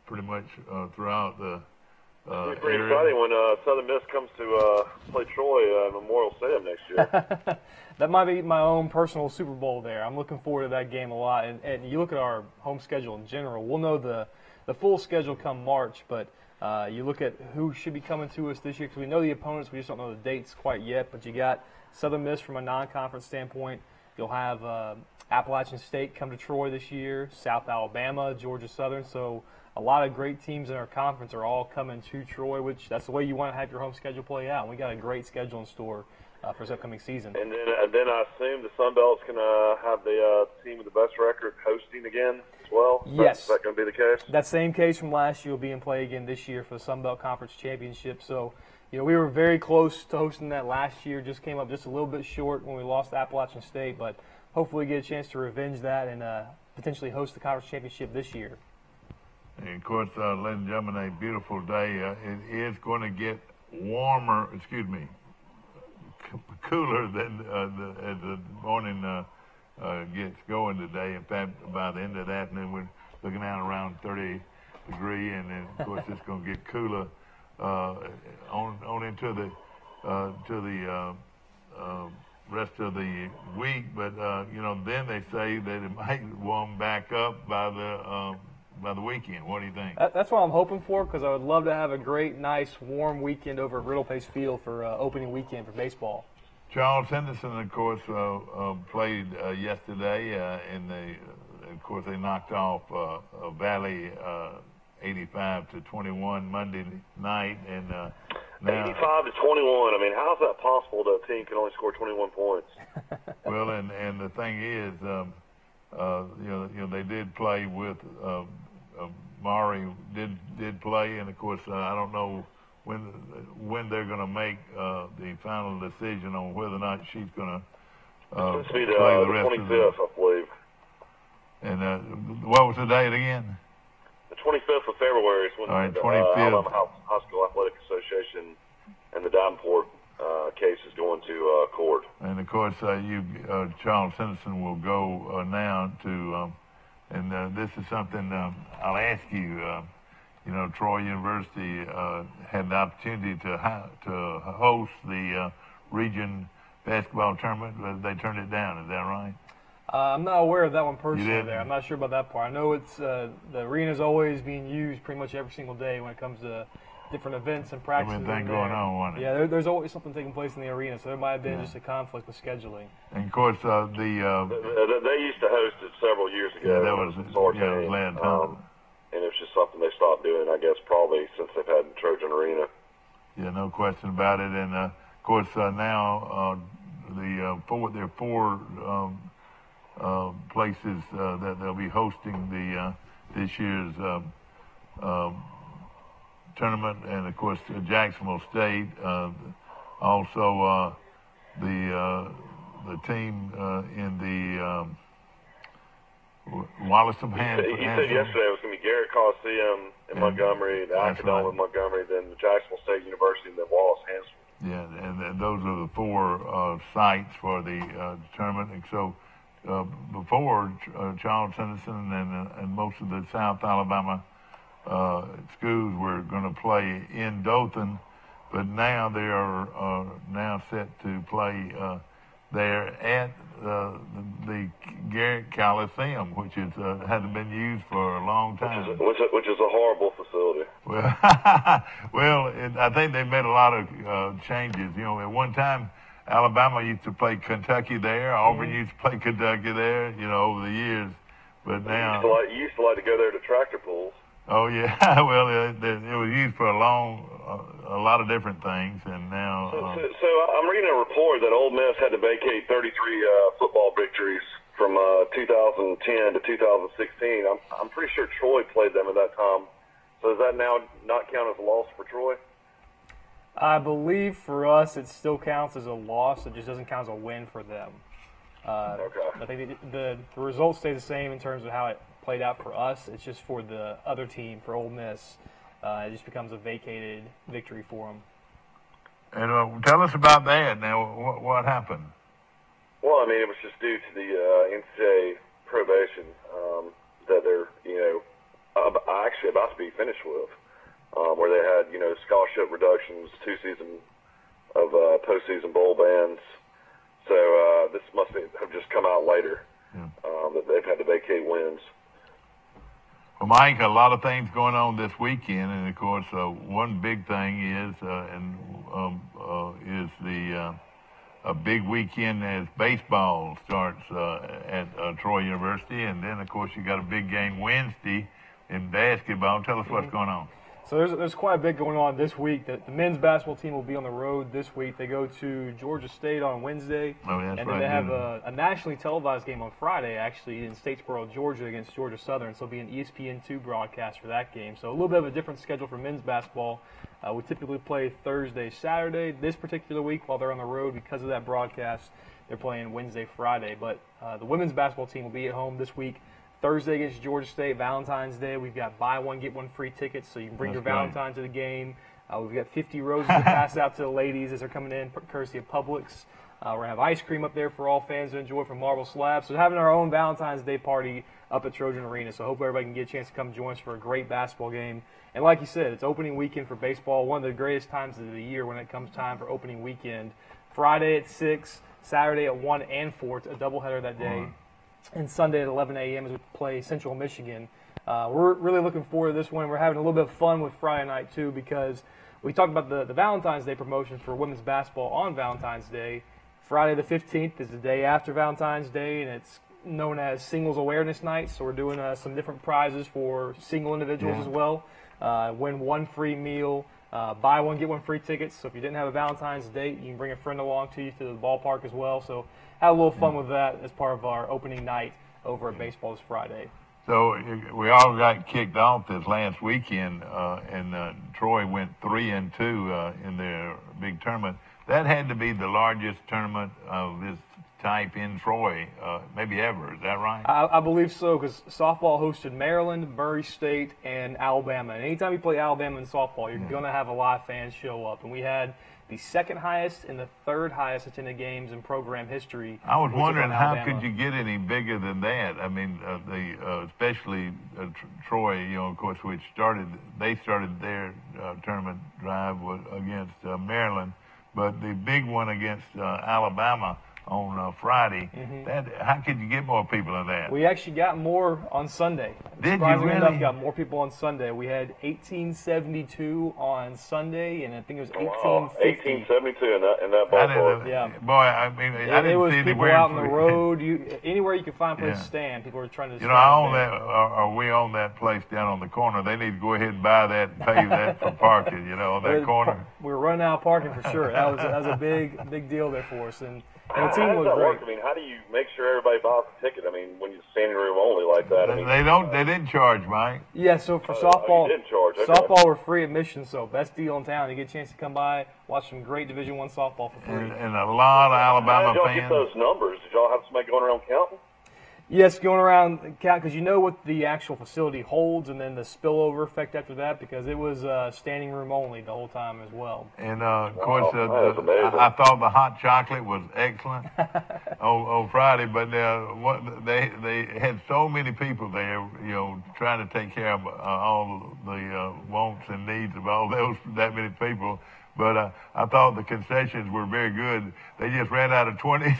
pretty much throughout the It's pretty exciting when Southern Miss comes to play Troy Memorial Stadium next year. That might be my own personal Super Bowl there. I'm looking forward to that game a lot. And you look at our home schedule in general, we'll know the full schedule come March, but you look at who should be coming to us this year, because we know the opponents, we just don't know the dates quite yet. But you got Southern Miss from a non-conference standpoint. You'll have Appalachian State come to Troy this year, South Alabama, Georgia Southern. So a lot of great teams in our conference are all coming to Troy, which that's the way you want to have your home schedule play out. We got a great schedule in store for this upcoming season. And then I assume the Sun Belt's going to have the team with the best record hosting again as well? Yes. Is that going to be the case? That same case from last year will be in play again this year for the Sun Belt Conference Championship. So, we were very close to hosting that last year. Just came up just a little bit short when we lost to Appalachian State, but hopefully get a chance to revenge that and potentially host the conference championship this year. And of course, ladies and gentlemen, a beautiful day. It is going to get warmer, cooler than as the morning gets going today. In fact, by the end of the afternoon, we're looking at around 30 degrees, and then of course it's going to get cooler on into the rest of the week. But then they say that it might warm back up by the weekend. What do you think? That's what I'm hoping for, because I would love to have a great, nice, warm weekend over at Riddle Pace Field for opening weekend for baseball. Charles Henderson, of course, played yesterday, and of course, they knocked off Valley 85-21 Monday night, and now 85-21. I mean, how is that possible that a team can only score 21 points? Well, and the thing is, they did play with Mari did play, and of course, I don't know when they're going to make the final decision on whether or not she's going to play the rest 25th, of the. I believe. And what was the date again? The 25th of February is when the 25th. Alabama High School Athletic Association and the Davenport case is going to court. And of course, Charles Henderson will go now to, and this is something I'll ask you. Troy University had the opportunity to host the region basketball tournament, but they turned it down. Is that right? I'm not aware of that one personally. You did? There, I'm not sure about that part. I know it's the arena's always being used pretty much every single day when it comes to different events and practices. Everything going on, wasn't it? Yeah, there's always something taking place in the arena, so there might have been just a conflict with scheduling. And of course, they used to host it several years ago. Yeah, that was last time. And it's just something they stopped doing, I guess, probably since they've had Trojan Arena. Yeah, no question about it. And of course, now there are four places that they'll be hosting this year's tournament, and of course Jacksonville State, also the team in the Wollaston. You said yesterday it was going to be Garrett Coliseum in Montgomery, the Acadome in Montgomery, then the Jacksonville State University, and then Wallace Hansel. Yeah, and those are the four sites for the tournament. And so before, Charles Henderson and most of the South Alabama schools were going to play in Dothan, but now they are now set to play there at the Garrett Coliseum, which is hasn't been used for a long time. Which is a horrible facility. Well, I think they made a lot of changes. At one time, Alabama used to play Kentucky there. Auburn used to play Kentucky there. Over the years, but now you used to like to go there to tractor pulls. Oh yeah, well it was used for a lot of different things, and now. So I'm reading a report that Ole Miss had to vacate 33 football victories from 2010 to 2016. I'm pretty sure Troy played them at that time. So does that now not count as a loss for Troy? I believe for us it still counts as a loss. It just doesn't count as a win for them. Okay. I think the results stay the same in terms of how it played out for us. It's just for the other team, for Ole Miss, it just becomes a vacated victory for them. And tell us about that. Now, what happened? Well, I mean, it was just due to the NCAA probation that they're, actually about to be finished with, where they had, scholarship reductions, 2 season of postseason bowl bans. So this must have just come out later that they've had to vacate wins. Well, Mike, a lot of things going on this weekend, and of course, one big thing is a big weekend as baseball starts at Troy University, and then of course you got a big game Wednesday in basketball. Tell us what's going on. So there's quite a bit going on this week. The men's basketball team will be on the road this week. They go to Georgia State on Wednesday, and then they have a nationally televised game on Friday, actually, in Statesboro, Georgia, against Georgia Southern. So it'll be an ESPN2 broadcast for that game. So a little bit of a different schedule for men's basketball. We typically play Thursday, Saturday. This particular week, while they're on the road, because of that broadcast, they're playing Wednesday, Friday. But the women's basketball team will be at home this week. Thursday against Georgia State, Valentine's Day. We've got buy one, get one free tickets, so you can bring your Valentine to the game. We've got 50 roses to pass out to the ladies as they're coming in, courtesy of Publix. We're going to have ice cream up there for all fans to enjoy from Marble Slab. So having our own Valentine's Day party up at Trojan Arena. So I hope everybody can get a chance to come join us for a great basketball game. And like you said, it's opening weekend for baseball, one of the greatest times of the year when it comes time for opening weekend. Friday at 6, Saturday at 1 and 4, a doubleheader that day. And Sunday at 11 a.m. as we play Central Michigan. We're really looking forward to this one. We're having a little bit of fun with Friday night, too, because we talked about the Valentine's Day promotions for women's basketball on Valentine's Day. Friday the 15th is the day after Valentine's Day, and it's known as Singles Awareness Night. So we're doing some different prizes for single individuals as well. Win one free meal. Buy one, get one free tickets. So if you didn't have a Valentine's date, you can bring a friend along to you to the ballpark as well. So have a little fun with that as part of our opening night over at baseball this Friday. So we all got kicked off this last weekend, and Troy went 3-2 in their big tournament. That had to be the largest tournament of this type in Troy, maybe ever. Is that right? I believe so, because softball hosted Maryland, Murray State, and Alabama. And anytime you play Alabama in softball, you're going to have a lot of fans show up. And we had the second highest and the third highest attended games in program history. I was wondering how could you get any bigger than that? I mean, especially Troy, of course, they started their tournament drive against Maryland, but the big one against Alabama on Friday. How could you get more people than that? We actually got more on Sunday. Did you Surprisingly really? enough, got more people on Sunday. We had 1872 on Sunday, and I think it was 1850. 1872 in that ballpark. Yeah. Boy, I mean, I didn't it was see people anywhere out on the road. Anywhere you could find a place to stand, people were trying to stand. I own that, or we own that place down on the corner. They need to go ahead and buy that and pay that for parking, on that corner. We were running out of parking for sure. That was a big deal there for us. And the How team does was that great. work? I mean, how do you make sure everybody buys the ticket? I mean, when you're standing room only like that. I mean, They didn't charge, Mike. Yeah, so for softball, you did charge. Okay. softball were free admission, so best deal in town. You get a chance to come by, watch some great Division I softball for free. And a lot of Alabama How did y'all fans. get those numbers? Did y'all have somebody going around counting? Yes, going around count because you know what the actual facility holds, and then the spillover effect after that, because it was standing room only the whole time as well. And of course, that is amazing. I thought the hot chocolate was excellent on Friday, but they had so many people there, trying to take care of all the wants and needs of all that many people. But I thought the concessions were very good. They just ran out of 20s.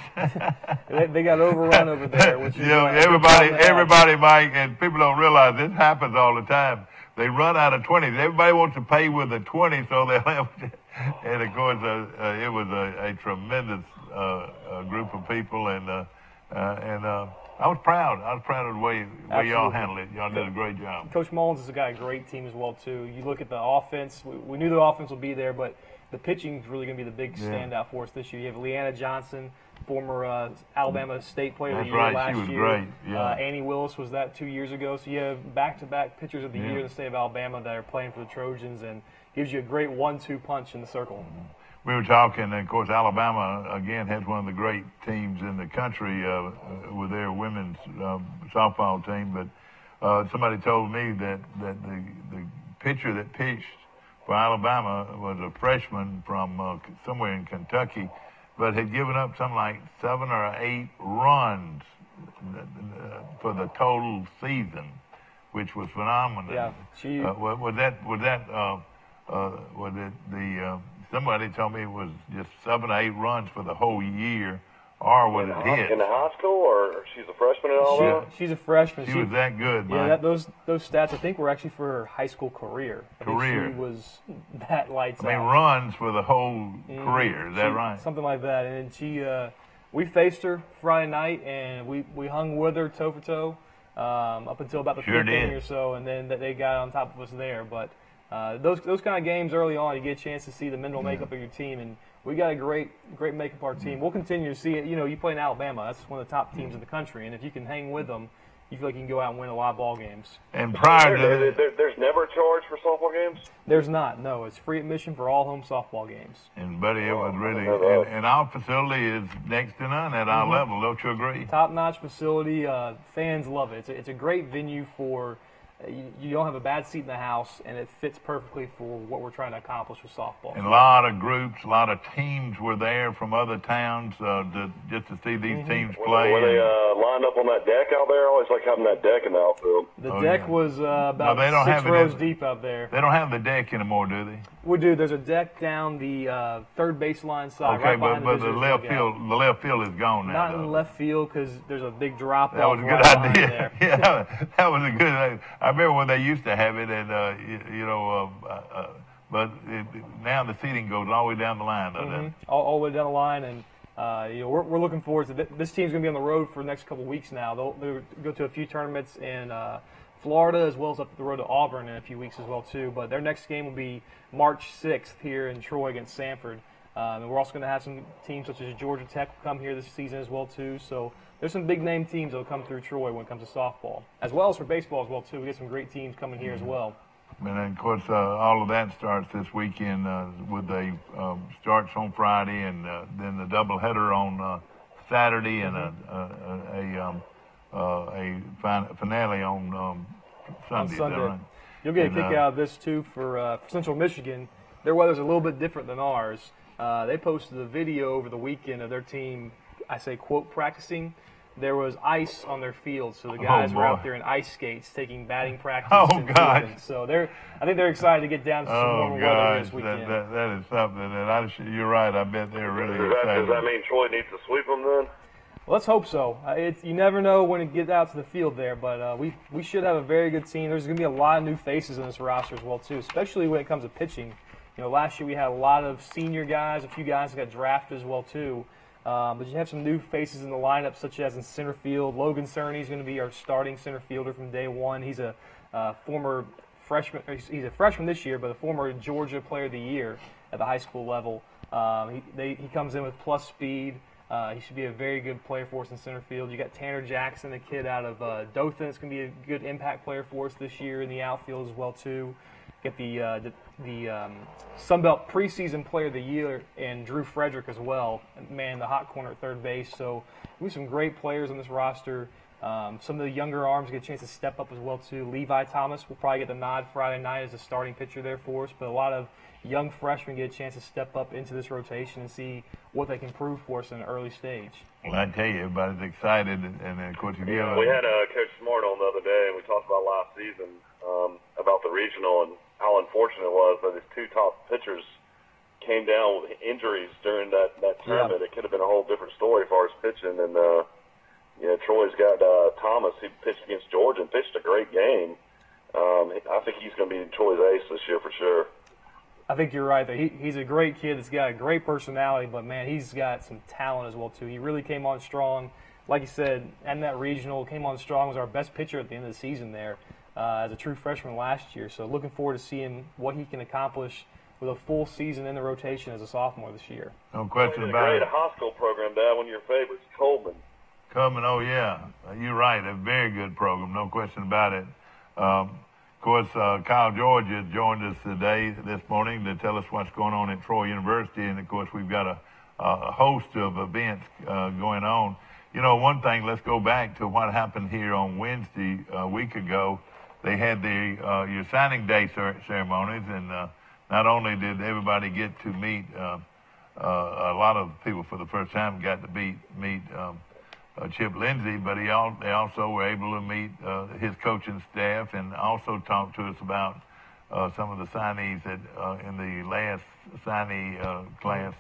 They got overrun over there. Which is, everybody, Mike, and people don't realize this happens all the time. They run out of 20s. Everybody wants to pay with a 20, so they left. And of course, it was a tremendous group of people, and I was proud. I was proud of the way y'all handled it. Y'all did a great job. Coach Mullins has got a great team as well, too. You look at the offense. We knew the offense would be there, but the pitching is really going to be the big standout for us this year. You have Leanna Johnson, former Alabama State Player of the Year last year. She was great. Yeah. Annie Willis was that 2 years ago. So you have back-to-back pitchers of the year in the state of Alabama that are playing for the Trojans, and gives you a great 1-2 punch in the circle. We were talking, and of course, Alabama, again, has one of the great teams in the country with their women's softball team. But somebody told me that the pitcher that pitched for Alabama was a freshman from somewhere in Kentucky, but had given up something like 7 or 8 runs for the total season. which was phenomenal. Yeah, somebody told me it was just 7 or 8 runs for the whole year, or was it hit? In the high school, or she's a freshman and all that? She's a freshman. She was that good, man. Yeah, those stats I think were actually for her high school career. I think she was that lights out. I mean, runs for the whole career. Is that right? Something like that. And we faced her Friday night, and we hung with her toe for toe up until about the 5th inning or so, and then they got on top of us there. But those kind of games early on, you get a chance to see the mental makeup of your team, and we got a great makeup of our team. We'll continue to see it. You know, you play in Alabama. That's one of the top teams in the country, and if you can hang with them, you feel like you can go out and win a lot of ball games. And prior to there's never a charge for softball games? There's not. No, it's free admission for all home softball games. And buddy, it was really, and our facility is next to none at our level. Don't you agree? Top-notch facility. Fans love it. It's a great venue for. You don't have a bad seat in the house, and it fits perfectly for what we're trying to accomplish with softball. And a lot of groups, a lot of teams were there from other towns just to see these teams play. Were they lined up on that deck out there? I always like having that deck in the outfield. The deck was about 6 rows deep out there. They don't have the deck anymore, do they? We do. There's a deck down the third baseline side. Okay, right but the left field is gone now. Not in left field because there's a big drop off. That was a good idea. Yeah, that was a good idea. I remember when they used to have it, and but now the seating goes all the way down the line, doesn't it? All the way down the line, and we're looking forward to this team's going to be on the road for the next couple of weeks now. They'll go to a few tournaments in Florida, as well as up the road to Auburn in a few weeks as well too. But their next game will be March 6th here in Troy against Samford. And we're also going to have some teams such as Georgia Tech come here this season as well too. So there's some big name teams that will come through Troy when it comes to softball, as well as for baseball as well too. We get some great teams coming here as well. And then, of course, all of that starts this weekend with starts on Friday, and then the doubleheader on Saturday, and a finale on Sunday. Is that right? You'll get a kick out of this too for Central Michigan. Their weather's a little bit different than ours. They posted a video over the weekend of their team, I say, quote, practicing. There was ice on their field, so the guys were out there in ice skates taking batting practice. Oh, God. So I think they're excited to get down to some normal weather this weekend. That is something that you're right. I bet they're really excited. Does that mean Troy needs to sweep them then? Well, let's hope so. You never know when it gets out to the field there, but we should have a very good team. There's going to be a lot of new faces in this roster as well, too, especially when it comes to pitching. You know, last year we had a lot of senior guys, a few guys that got drafted as well, too. But you have some new faces in the lineup, such as in center field. Logan Cerny is going to be our starting center fielder from day one. He's a former freshman. He's a freshman this year, but a former Georgia Player of the Year at the high school level. He comes in with plus speed. He should be a very good player for us in center field. You got Tanner Jackson, a kid out of Dothan. It's going to be a good impact player for us this year in the outfield as well, too. Get the Sunbelt preseason player of the year and Drew Frederick as well. Man, the hot corner at third base. So we have some great players on this roster. Some of the younger arms get a chance to step up as well too. Levi Thomas will probably get the nod Friday night as a starting pitcher there for us. But a lot of young freshmen get a chance to step up into this rotation and see what they can prove for us in an early stage. Well, I tell you, everybody's excited, and of course, we had Coach Smart on the other day, and we talked about last season about the regional and how unfortunate it was that his two top pitchers came down with injuries during that tournament. It could have been a whole different story as far as pitching. And Troy's got Thomas. He pitched against Georgia and pitched a great game. I think he's going to be Troy's ace this year for sure. I think you're right. He's a great kid that's got a great personality, but, man, he's got some talent as well, too. He really came on strong. Like you said, in that regional, came on strong, was our best pitcher at the end of the season there as a true freshman last year. So looking forward to seeing what he can accomplish with a full season in the rotation as a sophomore this year. No question about it. Great high school program, Dad, one of your favorites, Coleman. Oh, yeah. You're right. A very good program, no question about it. Of course, Kyle George has joined us this morning to tell us what's going on at Troy University. And, of course, we've got a host of events going on. You know, one thing, let's go back to what happened here on Wednesday a week ago. They had your signing day ceremonies, and not only did everybody get to meet a lot of people for the first time, got to meet Chip Lindsey, but they also were able to meet his coaching staff and also talk to us about some of the signees that in the last signee class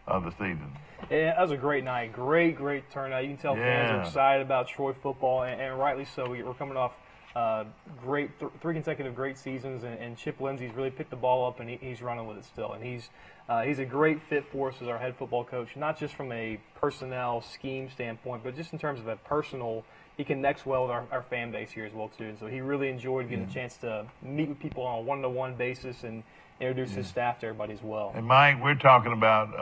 of the season. Yeah, that was a great night. Great turnout. You can tell fans are excited about Troy football, and rightly so. We're coming off three consecutive great seasons, and Chip Lindsey's really picked the ball up, and he's running with it still. And he's a great fit for us as our head football coach, not just from a personnel scheme standpoint, but just in terms of a personal. He connects well with our fan base here as well too, and so he really enjoyed getting a chance to meet with people on a one-to-one basis and introduce his staff to everybody as well. And Mike, we're talking about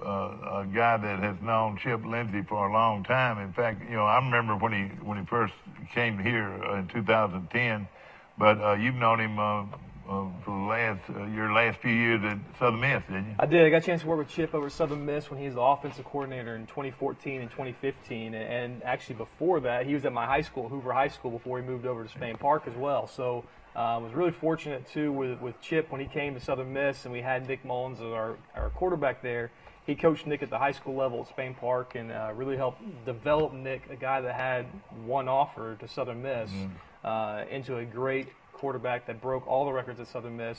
a guy that has known Chip Lindsey for a long time. In fact, I remember when he first came here in 2010, but you've known him for your last few years at Southern Miss, didn't you? I did. I got a chance to work with Chip over at Southern Miss when he was the offensive coordinator in 2014 and 2015, and actually before that, he was at my high school, Hoover High School, before he moved over to Spain Park as well. So I was really fortunate too with Chip when he came to Southern Miss, and we had Nick Mullins as our quarterback there. He coached Nick at the high school level at Spain Park and really helped develop Nick, a guy that had one offer to Southern Miss, into a great quarterback that broke all the records at Southern Miss,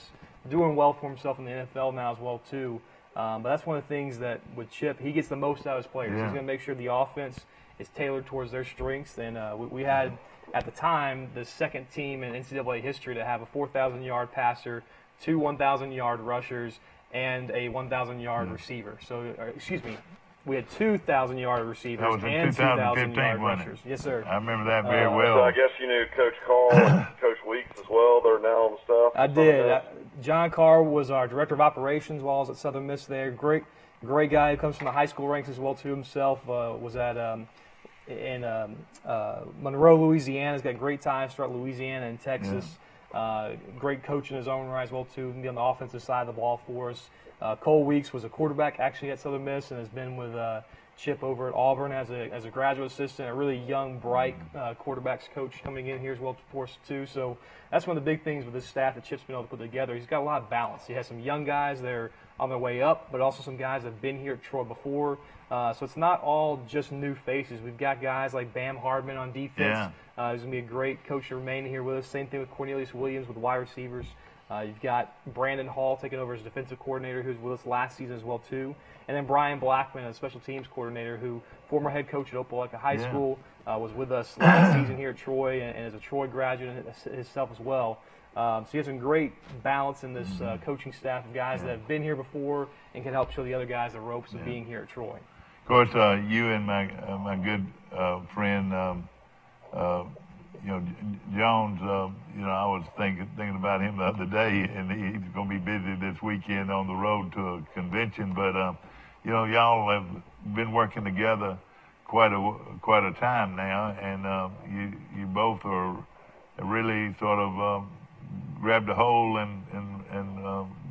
doing well for himself in the NFL now as well too. But that's one of the things that with Chip, he gets the most out of his players. He's going to make sure the offense is tailored towards their strengths. And we had, at the time, the second team in NCAA history to have a 4,000-yard passer, 2 1,000-yard rushers, and a 1,000-yard receiver. So, we had 2,000-yard receivers and 2,000-yard rushers. Yes, sir. I remember that very well. So I guess you knew Coach Carl and Coach Weeks as well. They're now on the staff. I did. John Carr was our director of operations while I was at Southern Miss there. Great guy who comes from the high school ranks as well too himself. Was at in Monroe, Louisiana. He's got great ties throughout Louisiana and Texas. Great coach in his own right as well too. Be on the offensive side of the ball for us. Cole Weeks was a quarterback actually at Southern Miss and has been with Chip over at Auburn as a graduate assistant, a really young, bright quarterbacks coach coming in here as well for us too. So that's one of the big things with this staff that Chip's been able to put together. He's got a lot of balance. He has some young guys that are on their way up, but also some guys that have been here at Troy before. So it's not all just new faces. We've got guys like Bam Hardman on defense. He's going to be a great coach to remain here with us. Same thing with Cornelius Williams with wide receivers. You've got Brandon Hall taking over as defensive coordinator, who was with us last season as well too, and then Brian Blackman, a special teams coordinator, who former head coach at Opelika High School, was with us last season here at Troy, and is a Troy graduate himself as well. So he has some great balance in this coaching staff of guys that have been here before and can help show the other guys the ropes of being here at Troy. Of course, you and my good friend. Jones, I was thinking about him the other day, and he's going to be busy this weekend on the road to a convention. But y'all have been working together quite a time now, and you both are really sort of grabbed a hold and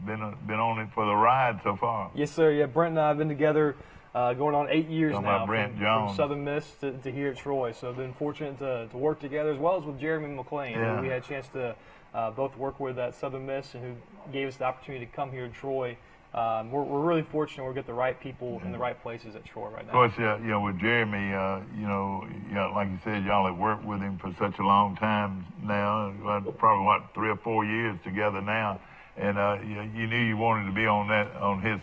been on it for the ride so far. Yes, sir. Yeah, Brent and I have been together. Going on 8 years now from Southern Miss to here at Troy. So I've been fortunate to work together as well as with Jeremy McLean, who we had a chance to both work with at Southern Miss and who gave us the opportunity to come here to Troy. We're really fortunate we get the right people in the right places at Troy right now. Of course, with Jeremy, like you said, y'all have worked with him for such a long time now, probably 3 or 4 years together now. And you knew you wanted to be on his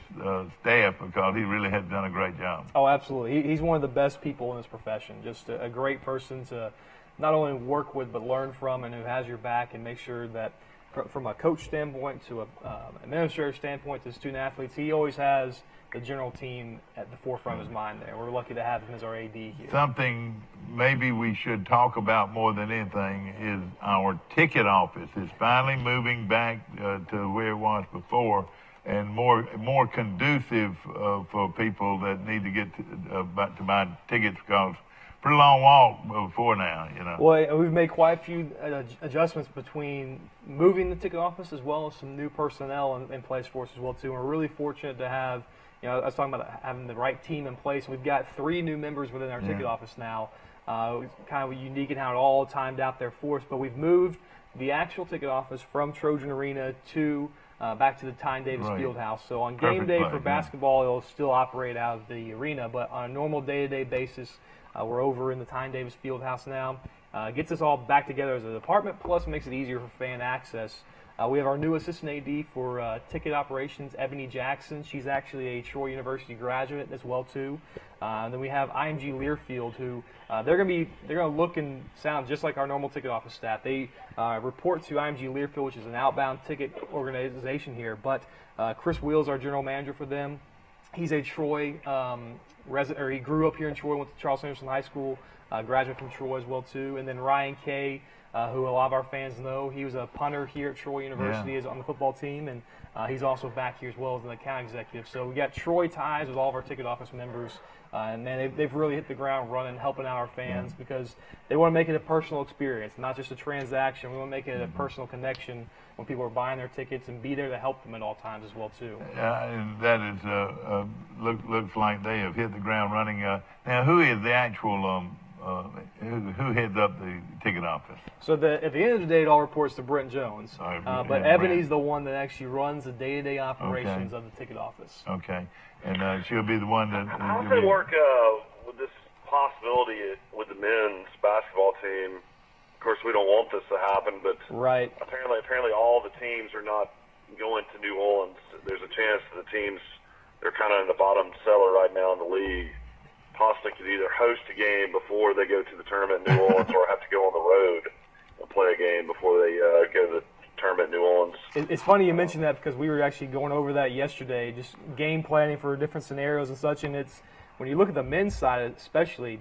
staff because he really has done a great job. Oh, absolutely. He's one of the best people in this profession. Just a great person to not only work with but learn from, and who has your back and make sure that from a coach standpoint to an administrator standpoint to student athletes, he always has the general team at the forefront of his mind there. We're lucky to have him as our AD here. Something maybe we should talk about more than anything is our ticket office is finally moving back to where it was before, and more conducive for people that need to get to buy tickets, because pretty long walk before now, Well, we've made quite a few adjustments between moving the ticket office as well as some new personnel in place for us as well too. We're really fortunate to have, I was talking about having the right team in place. We've got 3 new members within our ticket office now. Kind of unique in how it all timed out there for us, but we've moved the actual ticket office from Trojan Arena to back to the Tyne Davis Fieldhouse. So on game day for basketball, it'll still operate out of the arena, but on a normal day-to-day basis, We're over in the Tyne Davis Fieldhouse now. Gets us all back together as a department, plus makes it easier for fan access. We have our new assistant AD for ticket operations, Ebony Jackson. She's actually a Troy University graduate as well too. And then we have IMG Learfield, who they're gonna look and sound just like our normal ticket office staff. They report to IMG Learfield, which is an outbound ticket organization here. But Chris Wheels, our general manager for them, he's a Troy resident, or he grew up here in Troy, went to Charles Henderson High School, graduate from Troy as well too. And then Ryan Kay, who a lot of our fans know, he was a punter here at Troy University, is on the football team, and he's also back here as well as an account executive. So we got Troy ties with all of our ticket office members, and man, they've really hit the ground running, helping out our fans because they want to make it a personal experience, not just a transaction. We want to make it a personal connection when people are buying their tickets, and be there to help them at all times as well too. And that is looks like they have hit the ground running. Now, who is the actual who heads up the ticket office? So at the end of the day, it all reports to Brent Jones. But Ebony's the one that actually runs the day-to-day operations of the ticket office. Okay. And she'll be the one that... How does it work with this possibility with the men's basketball team? Of course, we don't want this to happen, but apparently all the teams are not going to New Orleans. There's a chance that the teams, they're kind of in the bottom cellar right now in the league, possibly could either host a game before they go to the tournament in New Orleans or have to go on the road and play a game before they go to the tournament in New Orleans. It's funny you mentioned that because we were actually going over that yesterday, just game planning for different scenarios and such. And it's when you look at the men's side, especially,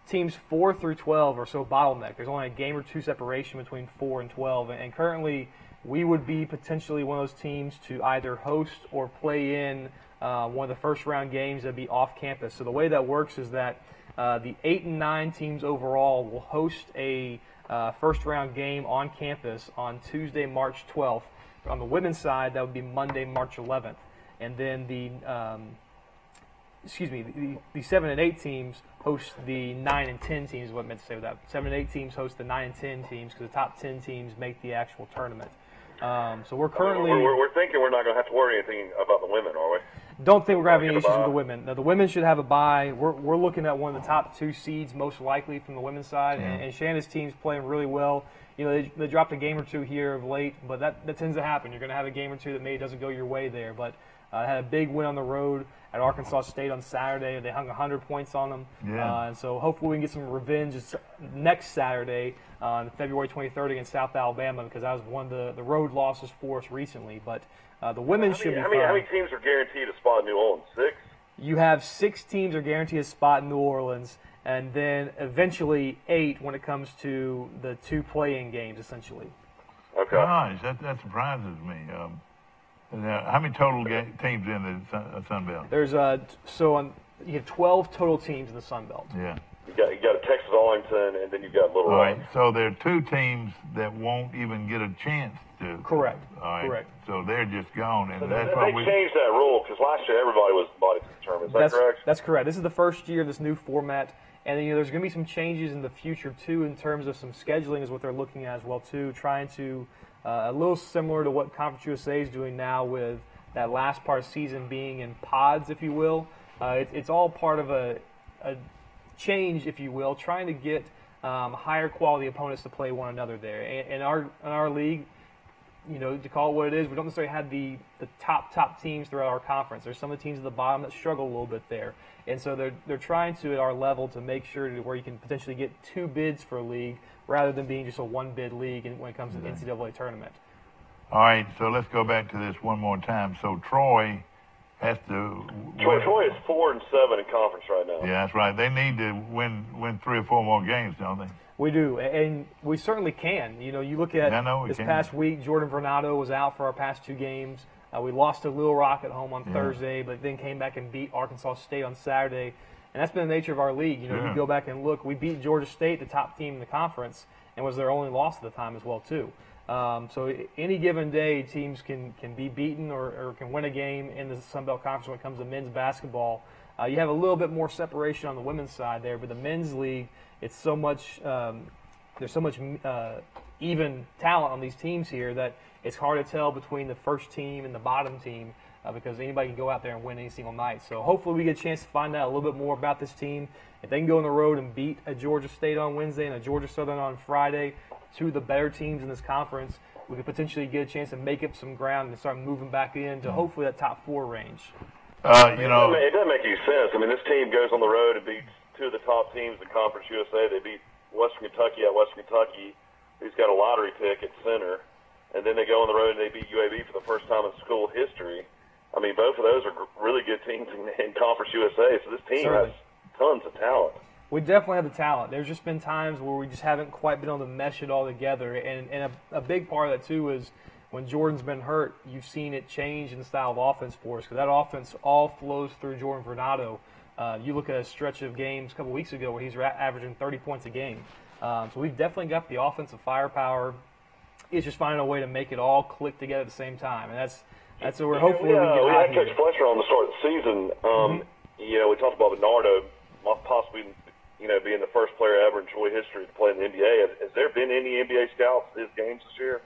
teams 4 through 12 are so bottlenecked. There's only a game or two separation between 4 and 12. And currently, we would be potentially one of those teams to either host or play in one of the first round games that would be off campus. So the way that works is that the 8 and 9 teams overall will host a first round game on campus on Tuesday, March 12th. On the women's side, that would be Monday, March 11th. And then the 7 and 8 teams host the 9 and 10 teams, is what I meant to say with that. 7 and 8 teams host the 9 and 10 teams because the top 10 teams make the actual tournament. So we're currently... We're thinking we're not going to have to worry anything about the women, are we? Don't think we're going to have any issues with the women. Now, the women should have a bye. We're looking at one of the top 2 seeds most likely from the women's side, and Shanna's team's playing really well. You know, they dropped a game or two here of late, but that tends to happen. You're going to have a game or two that maybe doesn't go your way there, but had a big win on the road at Arkansas State on Saturday. They hung 100 points on them, and so hopefully we can get some revenge next Saturday on February 23rd against South Alabama, because that was one of the road losses for us recently. But the women should be fine. How many teams are guaranteed a spot in New Orleans? 6? You have 6 teams are guaranteed a spot in New Orleans, and then eventually 8 when it comes to the 2 play-in games, essentially. Okay. Gosh, that surprises me. Now, how many total teams in the Sun Belt? There's you have 12 total teams in the Sun Belt. Yeah. You got Texas Arlington, and then you've got Little Rock. All right. So there are 2 teams that won't even get a chance to. Correct. All right. Correct. So they're just gone, and So that's they why we changed that rule because last year everybody was invited to the tournament. Is that correct? That's correct. This is the first year of this new format, and there's going to be some changes in the future too in terms of some scheduling is what they're looking at as well too, trying to a little similar to what Conference USA is doing now with that last part of the season being in pods, if you will. It's all part of a change, if you will, trying to get higher quality opponents to play one another there. In our league, you know, to call it what it is, we don't necessarily have the top teams throughout our conference. There's some of the teams at the bottom that struggle a little bit there. And so they're trying to, at our level, to make sure to where you can potentially get 2 bids for a league rather than being just a 1-bid league when it comes to the NCAA tournament. All right, so let's go back to this one more time. So Troy has to... Troy is 4 and 7 in conference right now. Yeah, that's right. They need to win 3 or 4 more games, don't they? We do, and we certainly can. You know, you look at this past week, Jordan Vernado was out for our past 2 games. We lost to Little Rock at home on Thursday, but then came back and beat Arkansas State on Saturday. And that's been the nature of our league. You know, you go back and look, we beat Georgia State, the top team in the conference, and was their only loss at the time as well, too. So any given day, teams can be beaten or can win a game in the Sun Belt Conference when it comes to men's basketball. You have a little bit more separation on the women's side there, but the men's league, it's so much there's so much even talent on these teams here that it's hard to tell between the first team and the bottom team because anybody can go out there and win any single night. So hopefully we get a chance to find out a little bit more about this team. If they can go on the road and beat a Georgia State on Wednesday and a Georgia Southern on Friday, two of the better teams in this conference, we could potentially get a chance to make up some ground and start moving back into hopefully that top 4 range. It doesn't make any sense. I mean, this team goes on the road and beats two of the top teams in Conference USA. They beat Western Kentucky at Western Kentucky, who's got a lottery pick at center. And then they go on the road and they beat UAB for the first time in school history. I mean, both of those are really good teams in Conference USA. So this team has tons of talent. We definitely have the talent. There's just been times where we just haven't quite been able to mesh it all together. And a big part of that, too, is when Jordan's been hurt, you've seen it change in the style of offense for us because that offense all flows through Jordan Vernado. You look at a stretch of games a couple weeks ago where he's averaging 30 points a game. So we've definitely got the offensive firepower. It's just finding a way to make it all click together at the same time. And that's what we're hopefully we had get Coach Fletcher on the start of the season. We talked about Bernardo possibly being the first player ever in Troy history to play in the NBA. Has there been any NBA scouts at his games this year?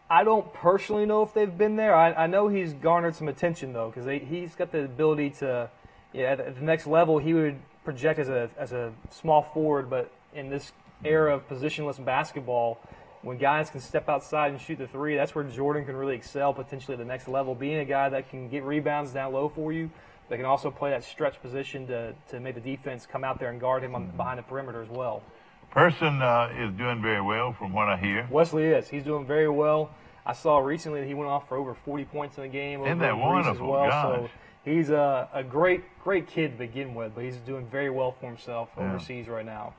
I don't personally know if they've been there. I know he's garnered some attention, though, because he's got the ability to, at the next level, he would project as a small forward, but in this era of positionless basketball, when guys can step outside and shoot the three, that's where Jordan can really excel potentially at the next level, being a guy that can get rebounds down low for you, but can also play that stretch position to make the defense come out there and guard him behind the perimeter as well. Person is doing very well from what I hear. Wesley is. He's doing very well. I saw recently that he went off for over 40 points in the game. Isn't that wonderful? As well. Gosh. So he's a great kid to begin with, but he's doing very well for himself overseas right now.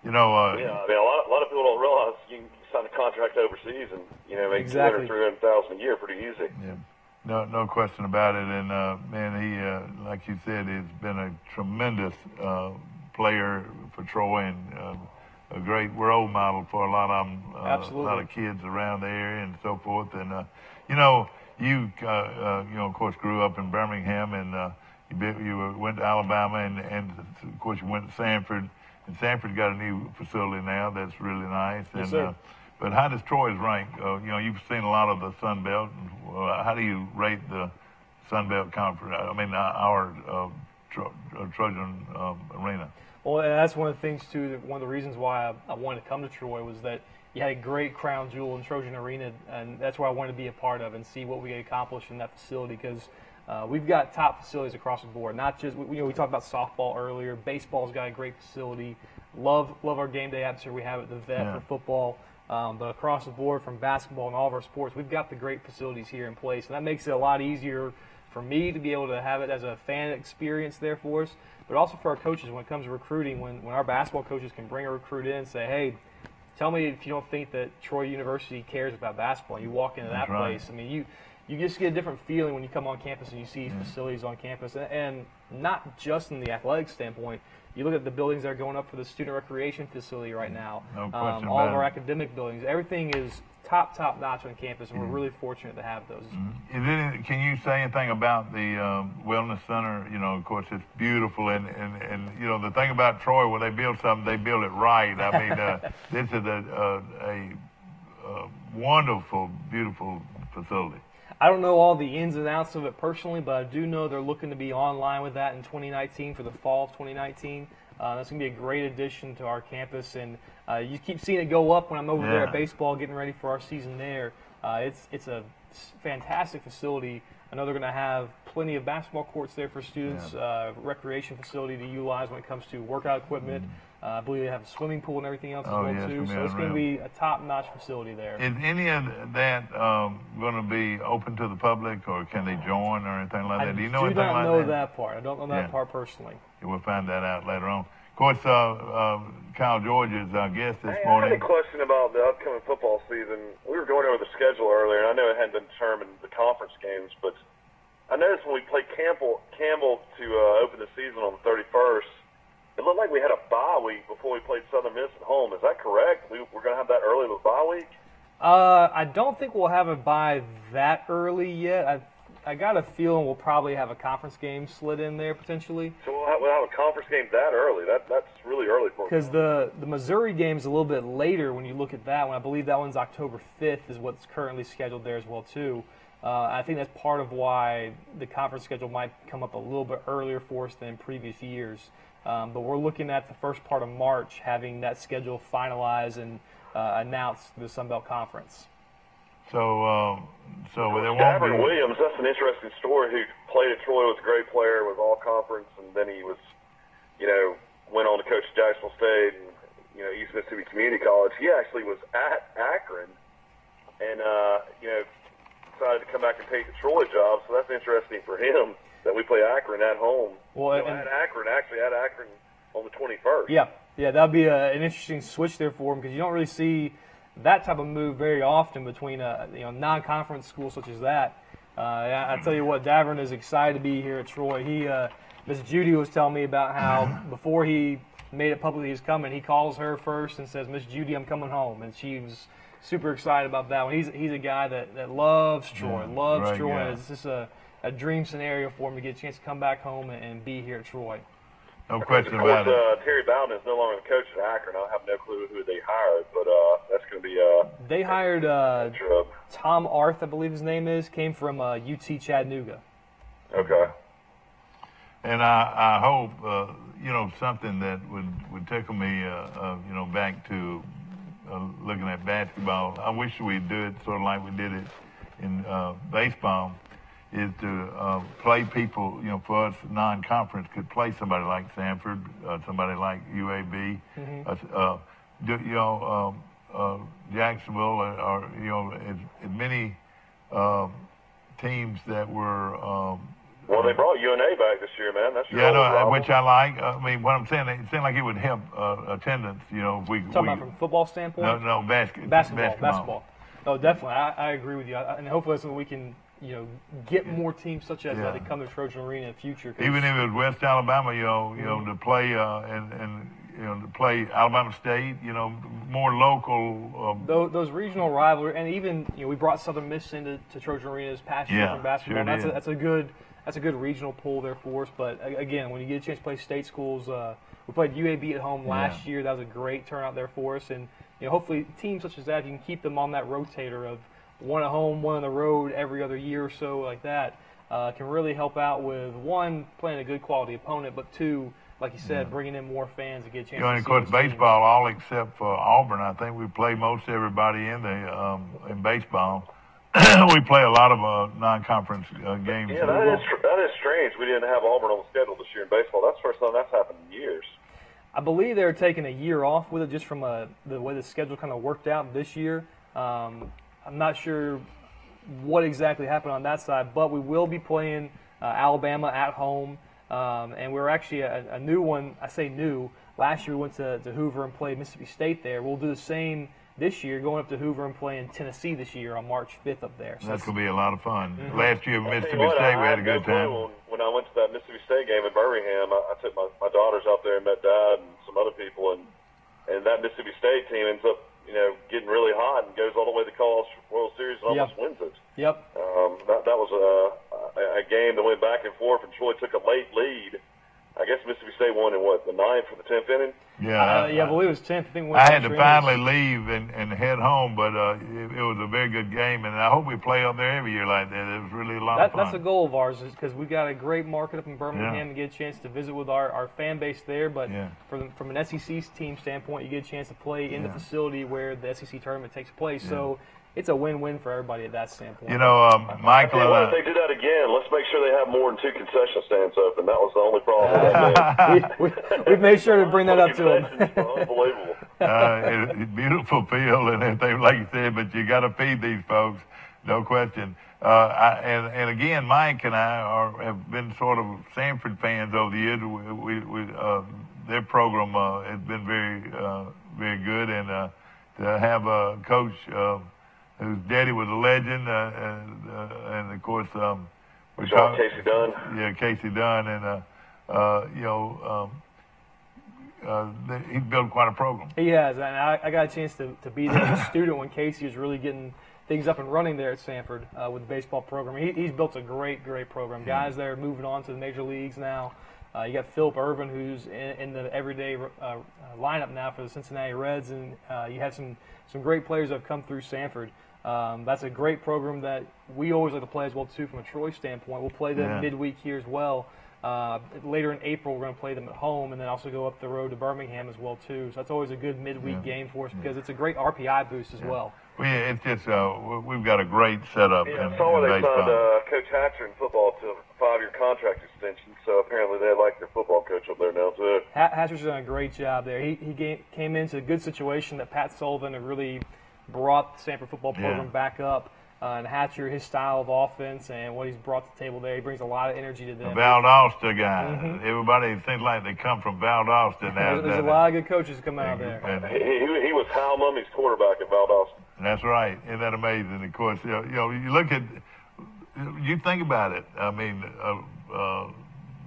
A lot of people don't realize you can sign a contract overseas and make $200,000 to $300,000 a year pretty easy. Yeah, no question about it. And he, like you said, has been a tremendous player for Troy and a great role model for a lot of them, a lot of kids around the area and so forth. And you of course grew up in Birmingham and you went to Alabama and of course you went to Sanford. And Sanford's got a new facility now that's really nice. Yes, and but how does Troy's rank? You've seen a lot of the Sun Belt. How do you rate the Sun Belt Conference? I mean, our Trojan Arena. Well, and that's one of the things too. One of the reasons why I wanted to come to Troy was that you had a great crown jewel in Trojan Arena, and that's where I wanted to be a part of and see what we could accomplish in that facility because. We've got top facilities across the board. Not just we talked about softball earlier. Baseball's got a great facility. Love our game day atmosphere we have at the Vet for football. But across the board, from basketball and all of our sports, we've got the great facilities here in place, and that makes it a lot easier for me to be able to have it as a fan experience there for us, but also for our coaches when it comes to recruiting. When our basketball coaches can bring a recruit in and say, "Hey, tell me if you don't think that Troy University cares about basketball." You walk into that place. I mean, you just get a different feeling when you come on campus and you see facilities on campus. And not just in the athletic standpoint. You look at the buildings that are going up for the student recreation facility right now. No question all of our about academic buildings. Everything is top notch on campus, and we're really fortunate to have those. Can you say anything about the Wellness Center? Of course, it's beautiful. And the thing about Troy, when they build something, they build it right. I mean, this is a wonderful, beautiful facility. I don't know all the ins and outs of it personally, but I do know they're looking to be online with that in 2019 for the fall of 2019. That's going to be a great addition to our campus, and you keep seeing it go up when I'm over there at baseball getting ready for our season there. It's a fantastic facility. I know they're going to have plenty of basketball courts there for students, recreation facility to utilize when it comes to workout equipment. I believe they have a swimming pool and everything else as well, too. So it's going to be a top-notch facility there. Is any of that going to be open to the public, or can they join or anything like that? Do you know anything like that? I do not know that part. I don't know that part personally. We'll find that out later on. Of course, Kyle George is our guest this morning. I had a question about the upcoming football season. We were going over the schedule earlier, and I know it hadn't been determined the conference games, but I noticed when we played Campbell to open the season on the 31st, it looked like we had a bye week before we played Southern Miss at home. Is that correct? We're going to have that early of a bye week? I don't think we'll have a bye that early yet. I got a feeling we'll probably have a conference game slid in there potentially. So we'll have a conference game that early. That's really early for us. Because the Missouri game's a little bit later when you look at that one. I believe that one's October 5th is what's currently scheduled there as well too. I think that's part of why the conference schedule might come up a little bit earlier for us than in previous years. But we're looking at the first part of March having that schedule finalized and announced to the Sun Belt Conference. So there won't Davern be. Williams, that's an interesting story. Who played at Troy, was a great player, was all conference, and then he was, went on to coach Jacksonville State and East Mississippi Community College. He actually was at Akron, and decided to come back and take the Troy job. So that's interesting for him that we play Akron at home. Well, at Akron on the 21st. Yeah, that'd be an interesting switch there for him because you don't really see that type of move very often between a non-conference school such as that. I tell you what, Davern is excited to be here at Troy. Miss Judy was telling me about how before he made it public he was coming, he calls her first and says, "Miss Judy, I'm coming home," and she was super excited about that one. He's a guy that loves Troy, loves Troy. Yeah. It's just a dream scenario for him to get a chance to come back home and be here at Troy. No question about it. Terry Bowden is no longer the coach at Akron. I have no clue who they hired, but that's going to be they hired Tom Arth, I believe his name is, came from UT Chattanooga. Okay. And I hope something that would tickle me back to looking at basketball. I wish we'd do it sort of like we did it in baseball. Is to play people, for us non-conference could play somebody like Sanford, somebody like UAB, Jacksonville, or as many teams that were. Well, they brought UNA back this year, man. That's which I like. I mean, what I'm saying, it seemed like it would help attendance. If we talking about from a football standpoint. No, basketball. No, definitely. I agree with you, and hopefully that's something we can. Get more teams such as that come to Trojan Arena in the future. Even if it was West Alabama, to play and to play Alabama State, more local. Those regional rivalry, and even we brought Southern Miss into Trojan Arena this past year from basketball. Sure that's a good regional pull there for us. But again, when you get a chance to play state schools, we played UAB at home last year. That was a great turnout there for us, and hopefully teams such as that, you can keep them on that rotator of one at home, one on the road every other year or so like that, can really help out with, one, playing a good quality opponent, but two, like you said, bringing in more fans to get a chance to and of course, baseball, all except for Auburn, I think we play most everybody in baseball. We play a lot of non-conference games. Yeah, that is strange. We didn't have Auburn on the schedule this year in baseball. That's the first time that's happened in years. I believe they're taking a year off with it just from the way the schedule kind of worked out this year. I'm not sure what exactly happened on that side, but we will be playing Alabama at home, and we're actually a new one. I say new. Last year we went to Hoover and played Mississippi State there. We'll do the same this year, going up to Hoover and playing Tennessee this year on March 5th up there. So that's going to be a lot of fun. Last year Mississippi State, we had a good time. When I went to that Mississippi State game in Birmingham, I took my daughters out there and met Dad and some other people, and that Mississippi State team ends up getting really hot and goes all the way to the College World Series and almost wins it. Yep. That was a game that went back and forth, and Troy took a late lead. I guess Mississippi State won in the 9th or the 10th inning? I believe it was 10th. I had to finally leave and head home, but it was a very good game, and I hope we play up there every year like that. It was really a lot of fun. That's a goal of ours, is because we've got a great market up in Birmingham to get a chance to visit with our fan base there. But from an SEC team standpoint, you get a chance to play in the facility where the SEC tournament takes place. So it's a win-win for everybody at that standpoint. Michael, if they do that again, let's make sure they have more than 2 concession stands open. That was the only problem. We've made sure to bring that up to them. Unbelievable. It's a beautiful field and everything, like you said, but you got to feed these folks, no question. And again, Mike and I have been sort of Sanford fans over the years. Their program has been very good, and to have a coach whose daddy was a legend, and of course, we saw Casey Dunn. Yeah, Casey Dunn, and he's built quite a program. He has, and I got a chance to be there as a student when Casey was really getting things up and running there at Sanford with the baseball program. He's built a great program. Guys there are moving on to the major leagues now. You got Philip Irvin, who's in the everyday lineup now for the Cincinnati Reds, and you have some great players that have come through Sanford. That's a great program that we always like to play as well, too, from a Troy standpoint. We'll play them midweek here as well. Later in April, we're going to play them at home and then also go up the road to Birmingham as well, too. So that's always a good midweek game for us because it's a great RPI boost as well. It's just we've got a great setup. Yeah, I saw they signed Coach Hatcher in football to a 5-year contract extension, so apparently they like their football coach up there now, too. Hatcher's done a great job there. He came into a good situation that Pat Sullivan had really brought the Sanford football program back up. And Hatcher, his style of offense and what he's brought to the table there, he brings a lot of energy to them. Valdosta guy. Everybody thinks like they come from Valdosta now. There's a lot of good coaches come out of there. He was Hal Mummy's quarterback at Valdosta. That's right. Isn't that amazing? Of course, you look at, you think about it. I mean,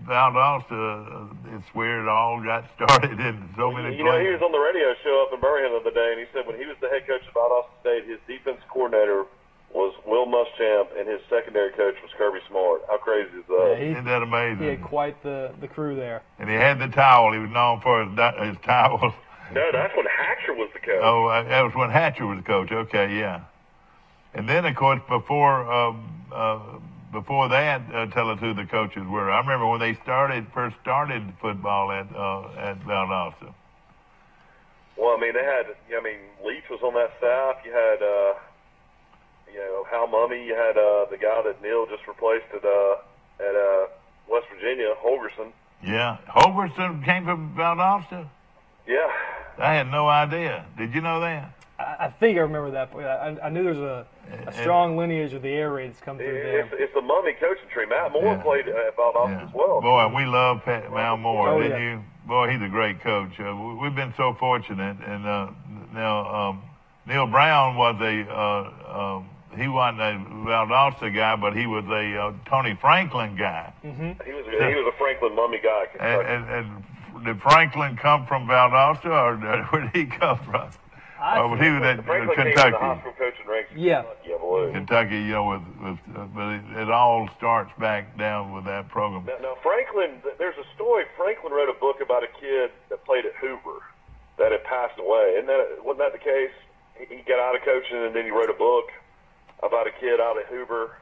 Valdosta, it's where it all got started in so many places. He was on the radio show up in Birmingham the other day, and he said when he was the head coach of Valdosta State, his defense coordinator was Will Muschamp, and his secondary coach was Kirby Smart. How crazy is that? Yeah, isn't that amazing? He had quite the crew there. And he had the towel. He was known for his towels. No, that's when Hatcher was the coach. Oh, that was when Hatcher was the coach. Okay, yeah. And then, of course, before that, tell us who the coaches were. I remember when they first started football at Valdosta. Well, I mean, Leach was on that staff. You had, Hal Mummy. You had the guy that Neil just replaced at West Virginia, Holgerson. Yeah, Holgerson came from Valdosta? Yeah. I had no idea. Did you know that? I think I remember that. I knew there's a strong lineage of the air raid that's come through there. It's the Mummy coaching tree. Matt Moore played at Valdosta as well. Boy, we love Matt Moore, didn't you? Boy, he's a great coach. We've been so fortunate. And now Neil Brown was he wasn't a Valdosta guy, but he was a Tony Franklin guy. Mm-hmm. He was a Franklin Mummy guy. And did Franklin come from Valdosta, or where did he come from? Or was he was at Franklin Kentucky? Came the hospital coaching ranks. Yeah. Kentucky, but it all starts back down with that program. Now, Franklin, there's a story. Franklin wrote a book about a kid that played at Hoover that had passed away. Wasn't that the case? He got out of coaching and then he wrote a book about a kid out at Hoover.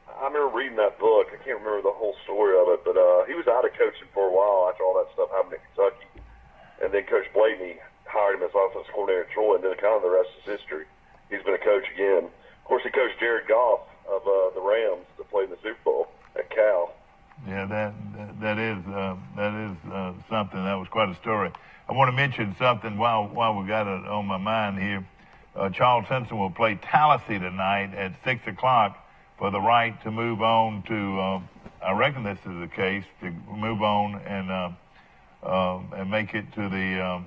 I remember reading that book. I can't remember the whole story of it, but he was out of coaching for a while after all that stuff happened in Kentucky. And then Coach Blaney hired him as offensive coordinator at Troy, and then kind of the rest is history. He's been a coach again. Of course, he coached Jared Goff of the Rams that played in the Super Bowl at Cal. Yeah, that is something. That was quite a story. I want to mention something while we got it on my mind here. Charles Simpson will play Tallahassee tonight at 6 o'clock for the right to move on to. I reckon this is the case to move on and make it to the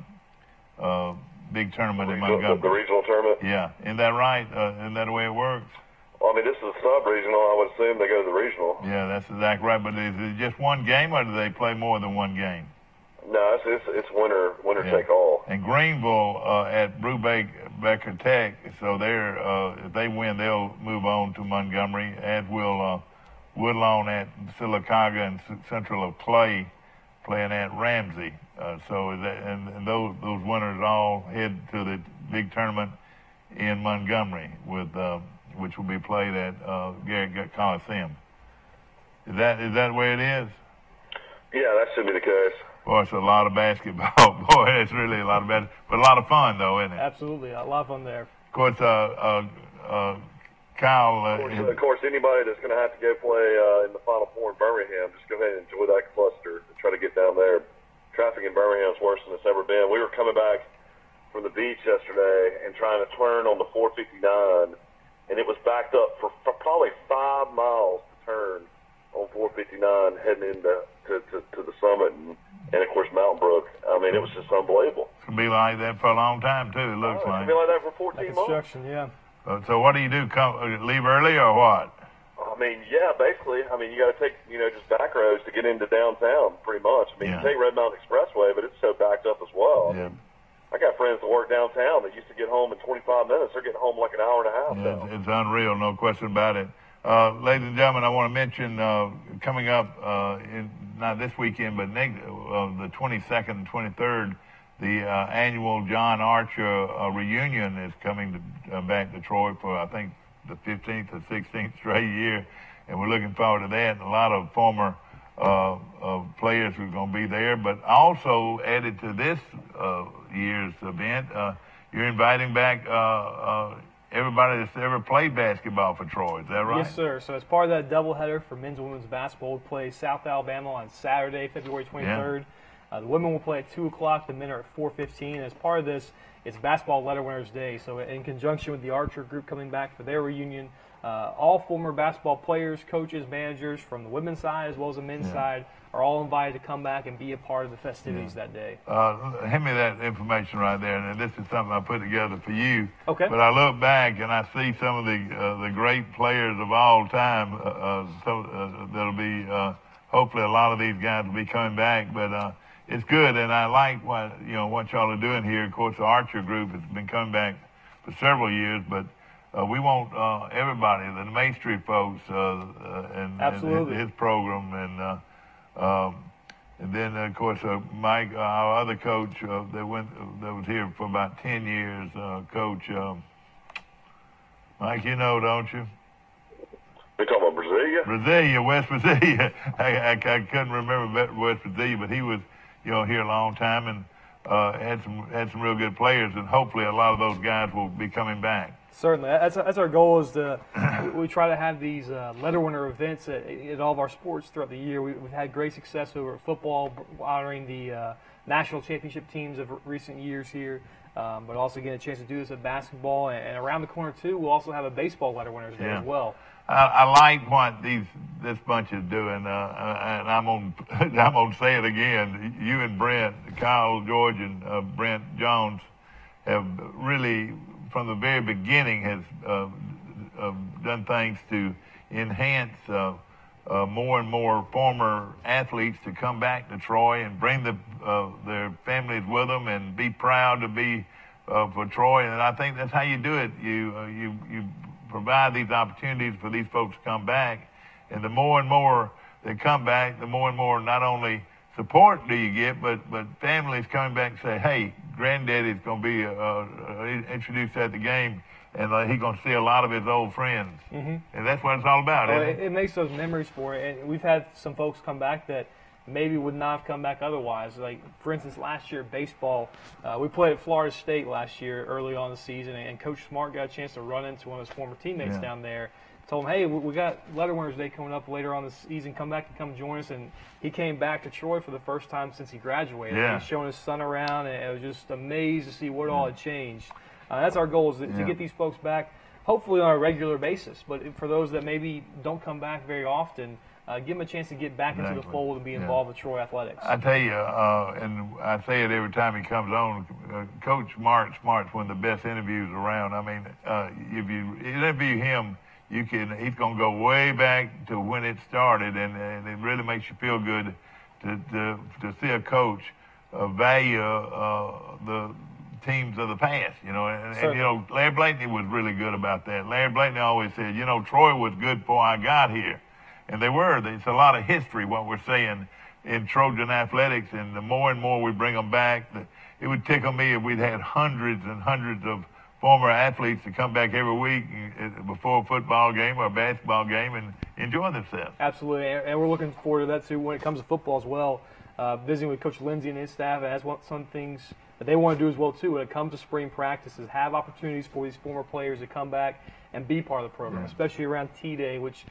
big tournament in Montgomery. The regional tournament? Yeah. Isn't that right? Isn't that the way it works? Well, I mean, this is a sub-regional. I would assume they go to the regional. Yeah, that's exactly right. But is it just one game, or do they play more than one game? No, it's winner take all. And Greenville at Brubaker Tech, so if they win, they'll move on to Montgomery, as will Woodlawn at Sylacauga and Central of Clay playing at Ramsey. And those winners all head to the big tournament in Montgomery, which will be played at Garrett Coliseum. Is that the way it is? Yeah, that should be the case. Boy, it's a lot of basketball. Boy, it's really a lot of basketball. But a lot of fun, though, isn't it? Absolutely. A lot of fun there. Of course, Kyle... of course, anybody that's going to have to go play in the Final Four in Birmingham, just go ahead and enjoy that cluster and try to get down there. Traffic in Birmingham is worse than it's ever been. We were coming back from the beach yesterday and trying to turn on the 459, and it was backed up for probably 5 miles to turn on 459 heading into to the summit and of course Mountain Brook. I mean, it was just unbelievable. It's going to be like that for a long time too. It looks like. It's going to be like that for 14 months. Construction, yeah. So what do you do? Leave early or what? I mean, yeah, basically. I mean, you got to take just back roads to get into downtown, pretty much. I mean, you take Red Mountain Expressway, but it's so backed up as well. Yeah. I got friends that work downtown that used to get home in 25 minutes. They're getting home like an hour and a half now. It's unreal, no question about it. Ladies and gentlemen, I want to mention coming up not this weekend, but the 22nd and 23rd, the annual John Archer reunion is coming back to Troy for, I think, the 15th or 16th straight year, and we're looking forward to that. And a lot of former players who are going to be there, but also added to this year's event, you're inviting back everybody that's ever played basketball for Troy. Is that right? Yes, sir. So as part of that doubleheader for men's and women's basketball, we'll play South Alabama on Saturday, February 23rd. The women will play at 2 o'clock. The men are at 4:15. As part of this, it's Basketball Letter Winners Day. So in conjunction with the Archer group coming back for their reunion, all former basketball players, coaches, managers from the women's side as well as the men's side are all invited to come back and be a part of the festivities that day. Hand me that information right there, and this is something I put together for you. Okay. But I look back and I see some of the great players of all time. That'll be hopefully a lot of these guys will be coming back, but. It's good, and I like what y'all are doing here. Of course, the Archer group has been coming back for several years, but we want everybody, the Main Street folks, and his program, and then of course Mike, our other coach, that was here for about 10 years, Coach Mike. You know, don't you? They talking about Brasilia? West Brasilia. I couldn't remember West Brasilia, but he was. Here a long time, and had some real good players, and hopefully a lot of those guys will be coming back. Certainly, that's our goal. Is we try to have these letter winner events at all of our sports throughout the year. We've had great success over at football, honoring the national championship teams of recent years here, but also getting a chance to do this at basketball, and around the corner too, we'll also have a baseball letter winners day as well. I like what this bunch is doing, and I'm gonna say it again. You and Brent, Kyle George, and Brent Jones have really, from the very beginning, has done things to enhance more and more former athletes to come back to Troy and bring their families with them and be proud to be for Troy. And I think that's how you do it. You provide these opportunities for these folks to come back, and the more and more they come back, the more and more not only support do you get, but families coming back and say, hey, Granddaddy's going to be introduced at the game, and he's going to see a lot of his old friends. And that's what it's all about, isn't it? It makes those memories for it. And we've had some folks come back that maybe would not have come back otherwise. Like, for instance, last year baseball, we played at Florida State last year early on in the season, and Coach Smart got a chance to run into one of his former teammates down there. Told him, hey, we got Letter Winners Day coming up later on this season. Come back and come join us. And he came back to Troy for the first time since he graduated. He's showing his son around, and I was just amazed to see what all had changed. That's our goal, is to get these folks back, hopefully on a regular basis. But for those that maybe don't come back very often, give them a chance to get back into the fold and be involved with Troy athletics. I tell you, and I say it every time he comes on, Coach Smart's one of the best interviews around. I mean, if you interview him, he's going to go way back to when it started, and it really makes you feel good to see a coach value the teams of the past, and Larry Blakeney was really good about that. Larry Blakeney always said, Troy was good before I got here. And they were. It's a lot of history, what we're saying in Trojan athletics, and the more and more we bring them back, it would tickle me if we'd had hundreds and hundreds of former athletes to come back every week before a football game or a basketball game and enjoy themselves. Absolutely, and we're looking forward to that too when it comes to football as well. Visiting with Coach Lindsey and his staff, and that's some things that they want to do as well too when it comes to spring practices, have opportunities for these former players to come back and be part of the program, especially around T-Day, which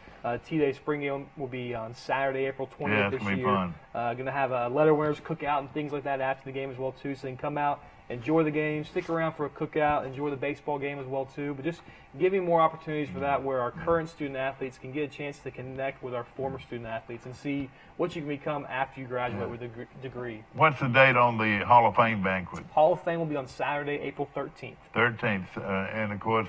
T-Day spring game will be on Saturday, April 20th this year. Going to have a letter winners cookout and things like that after the game as well too, so they can come out, enjoy the game, stick around for a cookout, enjoy the baseball game as well too, but just giving more opportunities for that, where our current student athletes can get a chance to connect with our former student athletes and see what you can become after you graduate with a degree. What's the date on the Hall of Fame banquet? Hall of Fame will be on Saturday, April 13th. 13th, and of course,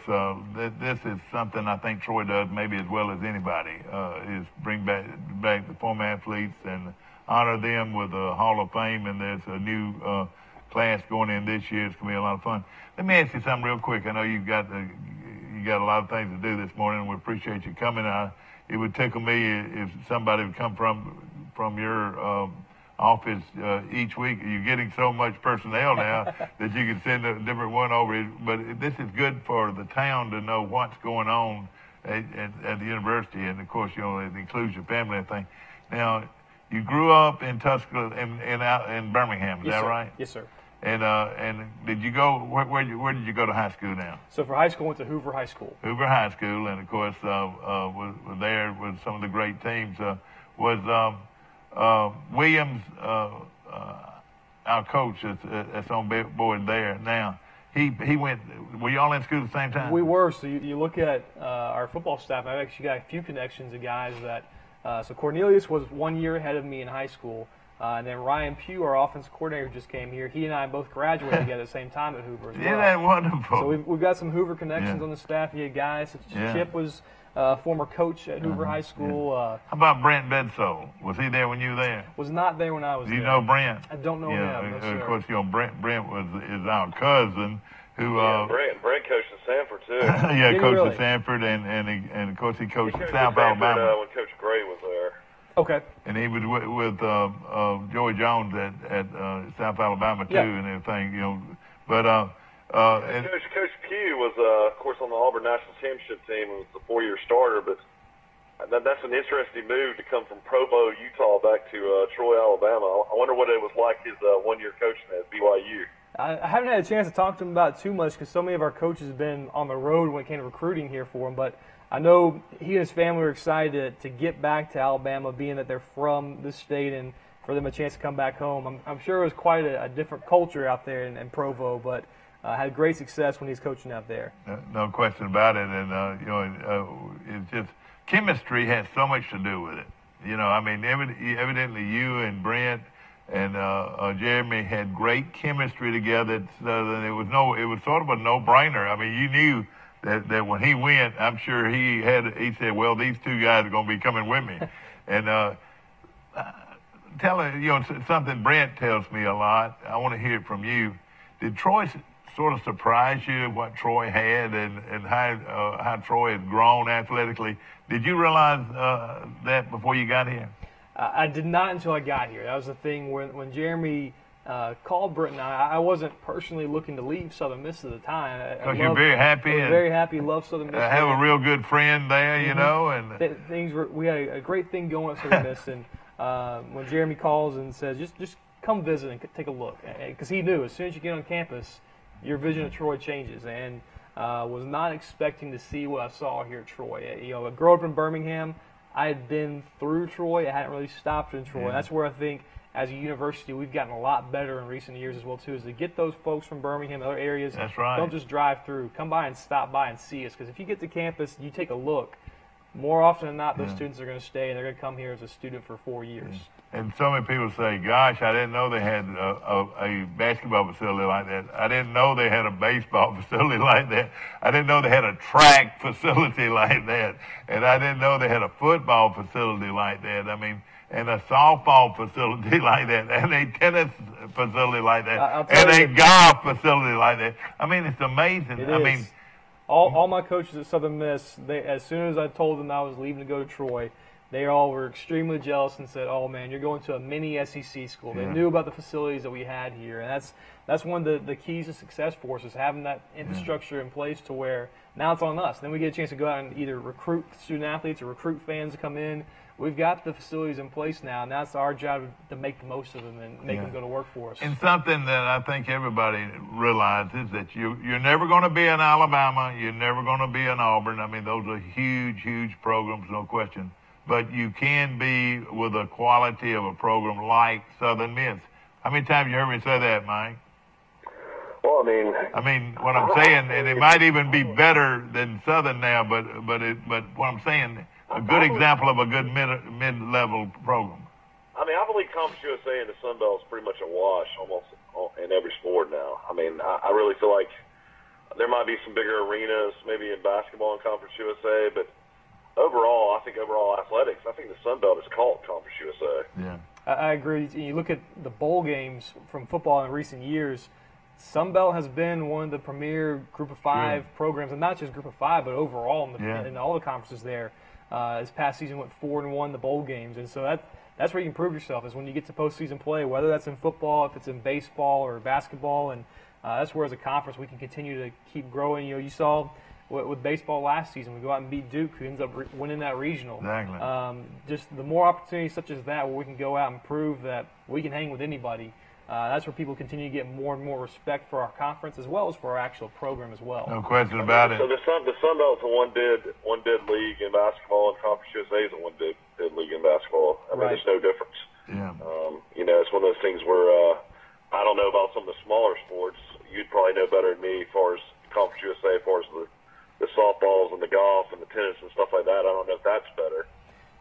this is something I think Troy does maybe as well as anybody, is bring back the former athletes and honor them with a Hall of Fame, and there's a new class going in this year. It's going to be a lot of fun. Let me ask you something real quick. I know you got a lot of things to do this morning, and we appreciate you coming. It would tickle me if somebody would come from your office each week. You're getting so much personnel now that you can send a different one over. But this is good for the town to know what's going on at the university, and of course, it includes your family and thing. Now, you grew up in Tuscaloosa, in Birmingham, is yes, that sir. right? Yes, sir. And did you go? Where did you go to high school now? So for high school, I went to Hoover High School. Hoover High School, and of course, was there with some of the great teams. Was Williams, our coach, that's on board there now. He went. Were you all in school at the same time? We were. So you look at our football staff. I've actually got a few connections of guys that. So Cornelius was 1 year ahead of me in high school, and then Ryan Pugh, our offensive coordinator, just came here. He and I both graduated together at the same time at Hoover as well. Isn't that wonderful? So we've got some Hoover connections on the staff. You had guys such as Chip was former coach at Hoover High School. How about Brent Bedsoe? Was he there when you were there? Was not there when I was there. Do you know Brent? I don't know him. No, sir. Of course, Brent is our cousin. Who, Brent coached at Sanford too. Yeah, coached really? at Sanford, and of course he coached at Sanford, South Alabama. when Coach Gray was there. Okay. And he was with Joey Jones at South Alabama too, and everything. But Coach Pugh was, of course, on the Auburn National Championship team and was the 4-year starter. But that's an interesting move to come from Provo, Utah, back to Troy, Alabama. I wonder what it was like his 1-year coaching at BYU. I haven't had a chance to talk to him about it too much because so many of our coaches have been on the road when it came to recruiting here for him. But I know he and his family are excited to get back to Alabama, being that they're from this state, and for them a chance to come back home. I'm sure it was quite a different culture out there in Provo, but had great success when he's coaching out there. No question about it. And, it's just chemistry has so much to do with it. I mean, evidently you and Brent and Jeremy had great chemistry together. It was sort of a no-brainer. I mean, you knew that when he went, I'm sure he said, well, these two guys are going to be coming with me. And something Brent tells me a lot. I want to hear it from you. Did Troy sort of surprise you what Troy had and how Troy had grown athletically? Did you realize that before you got here? I did not until I got here. That was the thing when Jeremy called Brent and I wasn't personally looking to leave Southern Miss at the time. Because you're very happy. I was very happy. Loved Southern Miss. I have a real good friend there, and we had a great thing going at Southern Miss. And when Jeremy calls and says, just come visit and take a look, because he knew as soon as you get on campus, your vision of Troy changes. And was not expecting to see what I saw here at Troy. I grew up in Birmingham. I had been through Troy. I hadn't really stopped in Troy. Yeah. That's where I think, as a university, we've gotten a lot better in recent years as well, too, is to get those folks from Birmingham and other areas. That's right. Don't just drive through. Come by and stop by and see us. Because if you get to campus, you take a look, more often than not, those students are going to stay, and they're going to come here as a student for 4 years. Yeah. And so many people say, gosh, I didn't know they had a basketball facility like that. I didn't know they had a baseball facility like that. I didn't know they had a track facility like that. And I didn't know they had a football facility like that. I mean, and a softball facility like that, and a tennis facility like that, and a golf facility like that. I mean, it's amazing. It is. All my coaches at Southern Miss, as soon as I told them I was leaving to go to Troy, they all were extremely jealous and said, "Oh man, you're going to a mini SEC school." They knew about the facilities that we had here, and that's one of the keys to success for us, is having that infrastructure in place to where now it's on us. Then we get a chance to go out and either recruit student athletes or recruit fans to come in. We've got the facilities in place now, and that's our job to make the most of them and make them go to work for us. And something that I think everybody realizes that you're never going to be in Alabama, you're never going to be in Auburn. I mean, those are huge, huge programs, no question. But you can be with a quality of a program like Southern Miss. How many times you heard me say that, Mike? Well, I mean, what I'm saying, and it might even be better than Southern now, but what I'm saying, a good example of a good mid-level program. I mean, I believe Conference USA and the Sun Belt is pretty much a wash almost in every sport now. I mean, I really feel like there might be some bigger arenas, maybe in basketball in Conference USA, but overall, I think overall athletics, I think the Sun Belt is called Conference USA. Yeah. I agree. You look at the bowl games from football in recent years. Sun Belt has been one of the premier Group of Five programs, and not just Group of Five, but overall in all the conferences there. This past season went 4-1 the bowl games, and so that's where you can prove yourself is when you get to postseason play, whether that's in football, if it's in baseball or basketball, and that's where as a conference we can continue to keep growing. You saw with baseball last season, we go out and beat Duke, who ends up winning that regional. Exactly. Just the more opportunities such as that, where we can go out and prove that we can hang with anybody. That's where people continue to get more and more respect for our conference as well as for our actual program as well. No question about it. So the Sun Belt's a one bid league in basketball, and Conference USA is a one bid league in basketball. I mean, there's no difference. Yeah. It's one of those things where I don't know about some of the smaller sports. You'd probably know better than me as far as Conference USA, as far as the softballs and the golf and the tennis and stuff like that. I don't know if that's better.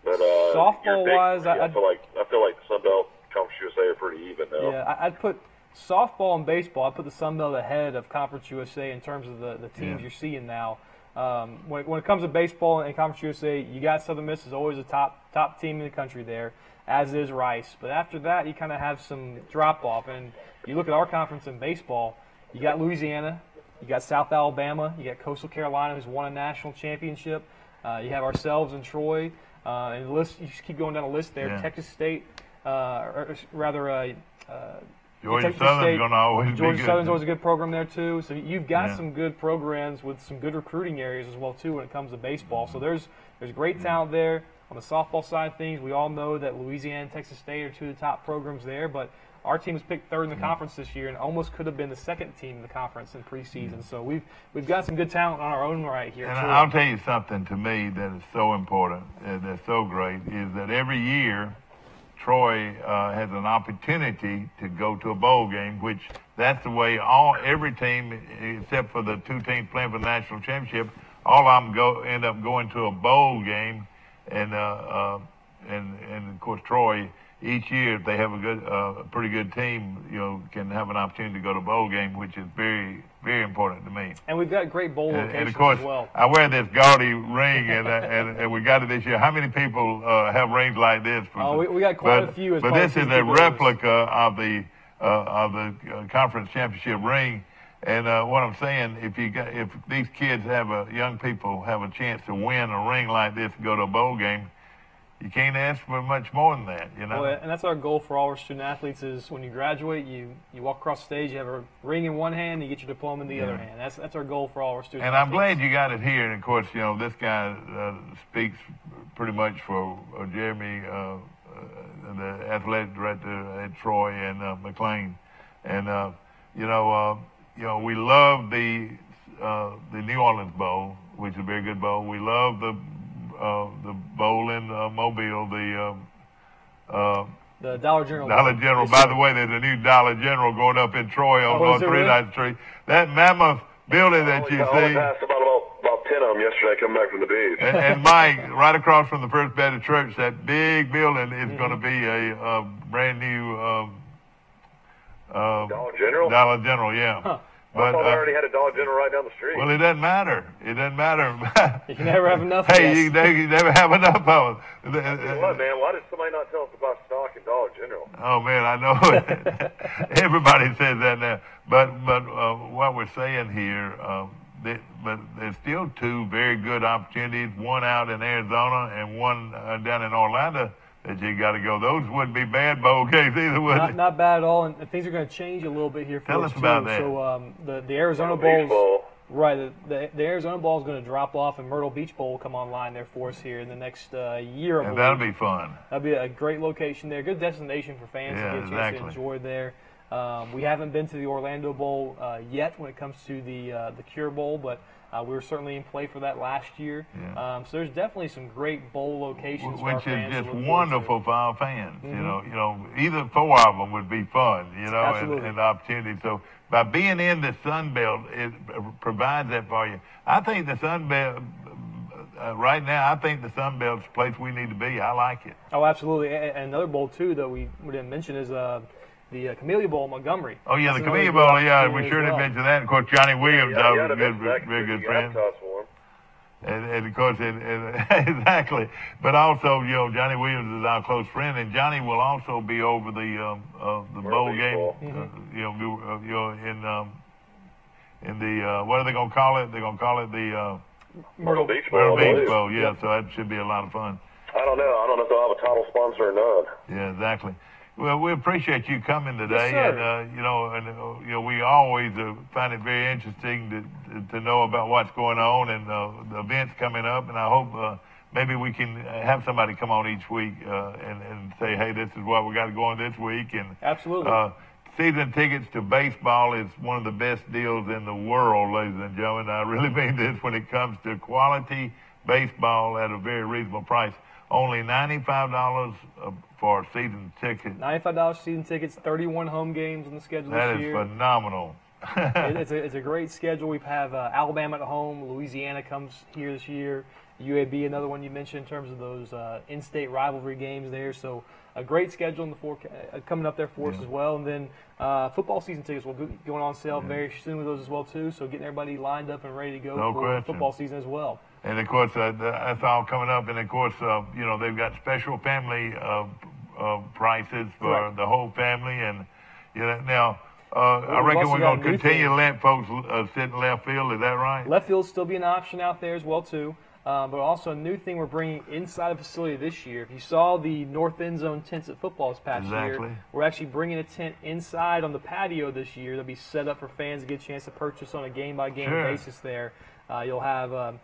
But softball-wise, I feel like the Sun Belt, Conference USA are pretty even now. Yeah, I'd put softball and baseball. I'd put the Sun Belt ahead of Conference USA in terms of the teams you're seeing now. When it comes to baseball and Conference USA, you got Southern Miss is always a top team in the country there, as is Rice. But after that, you kind of have some drop-off. And you look at our conference in baseball, you got Louisiana, you got South Alabama, you got Coastal Carolina, who's won a national championship. You have ourselves in Troy. And the list, you just keep going down the list there. Yeah. Texas State, or rather, Georgia Texas Southern's State, going to always be Georgia good. Southern's always a good program there too. So you've got some good programs with some good recruiting areas as well too when it comes to baseball. So there's great talent there. On the softball side of things, we all know that Louisiana and Texas State are two of the top programs there, but our team was picked third in the conference this year and almost could have been the second team in the conference in preseason. So we've got some good talent on our own right here. And I'll tell you something to me that is so important, that's so great, is that every year Troy has an opportunity to go to a bowl game, which that's the way every team, except for the two teams playing for the national championship, all of them end up going to a bowl game, and of course Troy each year, if they have a pretty good team, can have an opportunity to go to a bowl game, which is very, very important to me. And we've got great bowl locations and of course, as well. I wear this gaudy ring, and we got it this year. How many people have rings like this? We got quite a few. But this is a replica of the conference championship ring. And what I'm saying, if these kids young people have a chance to win a ring like this and go to a bowl game, you can't ask for much more than that, Well, and that's our goal for all our student athletes is when you graduate, you walk across the stage, you have a ring in one hand, you get your diploma in the other hand. That's our goal for all our student athletes. And I'm glad you got it here. And, of course, this guy speaks pretty much for Jeremy, the athletic director at Troy and McLean. And, we love the New Orleans Bowl, which is a very good bowl. We love the bowl in Mobile, the Dollar General. Dollar General. Yes, by the way, there's a new Dollar General going up in Troy on North 39th Street. That mammoth building that you see. I passed about 10 of them yesterday coming back from the beach. And Mike, right across from the First Baptist Church, that big building is going to be a brand new Dollar General? Dollar General, yeah. Huh. I thought I already had a Dollar General right down the street. Well, it doesn't matter. It doesn't matter. You can never have enough. Hey, you never have enough of it. What, man? Why did somebody not tell us about stock in Dollar General? Oh man, I know it. Everybody says that now. But what we're saying here, but there's still two very good opportunities. One out in Arizona and one down in Orlando that you got to go. Those wouldn't be bad bowl games either, would they? Not bad at all, and things are going to change a little bit here for Tell us about that. So the Arizona Bowl, right? The Arizona Bowl is going to drop off, and Myrtle Beach Bowl will come online there for us here in the next year. And that'll be fun. That'll be a great location there, good destination for fans to get to enjoy there. We haven't been to the Orlando Bowl yet when it comes to the Cure Bowl, but we were certainly in play for that last year. Yeah. So there's definitely some great bowl locations for our which fans. is just wonderful for our fans. Mm-hmm. Either four of them would be fun. Absolutely. And the opportunity. So by being in the Sun Belt, it provides that for you. I think the Sun Belt. Right now, I think the Sun Belt's the place we need to be. I like it. Oh, absolutely. And another bowl too that we didn't mention is the Camellia Bowl in Montgomery. Oh, yeah, the Camellia Bowl, we sure didn't mention that. Of course, Johnny Williams, a very good friend. And of course, exactly. But also, Johnny Williams is our close friend, and Johnny will also be over the bowl game. In the what are they going to call it? They're going to call it the Myrtle Beach Bowl. Yeah, so that should be a lot of fun. I don't know. I don't know if they'll have a title sponsor or not. Yeah, exactly. Well, we appreciate you coming today, yes, and we always find it very interesting to know about what's going on and the events coming up. And I hope maybe we can have somebody come on each week and say, hey, this is what we got going this week. And absolutely. Season tickets to baseball is one of the best deals in the world, ladies and gentlemen. I really mean this when it comes to quality baseball at a very reasonable price. Only $95 for a season ticket. $95 season tickets, 31 home games on the schedule this year. That is phenomenal. It's a great schedule. We have Alabama at home. Louisiana comes here this year. UAB, another one you mentioned in terms of those in-state rivalry games there. So a great schedule in the coming up there for us as well. And then football season tickets will be going on sale very soon with those as well too. So getting everybody lined up and ready to go for football season as well. And of course, that's all coming up. And of course, they've got special family prices for the whole family. And now. I reckon we're going to continue to let folks sit in left field. Is that right? Left field will still be an option out there as well too. But also a new thing we're bringing inside the facility this year. If you saw the north end zone tents at football this past year, we're actually bringing a tent inside on the patio this year. That'll be set up for fans to get a chance to purchase on a game-by-game basis there. You'll have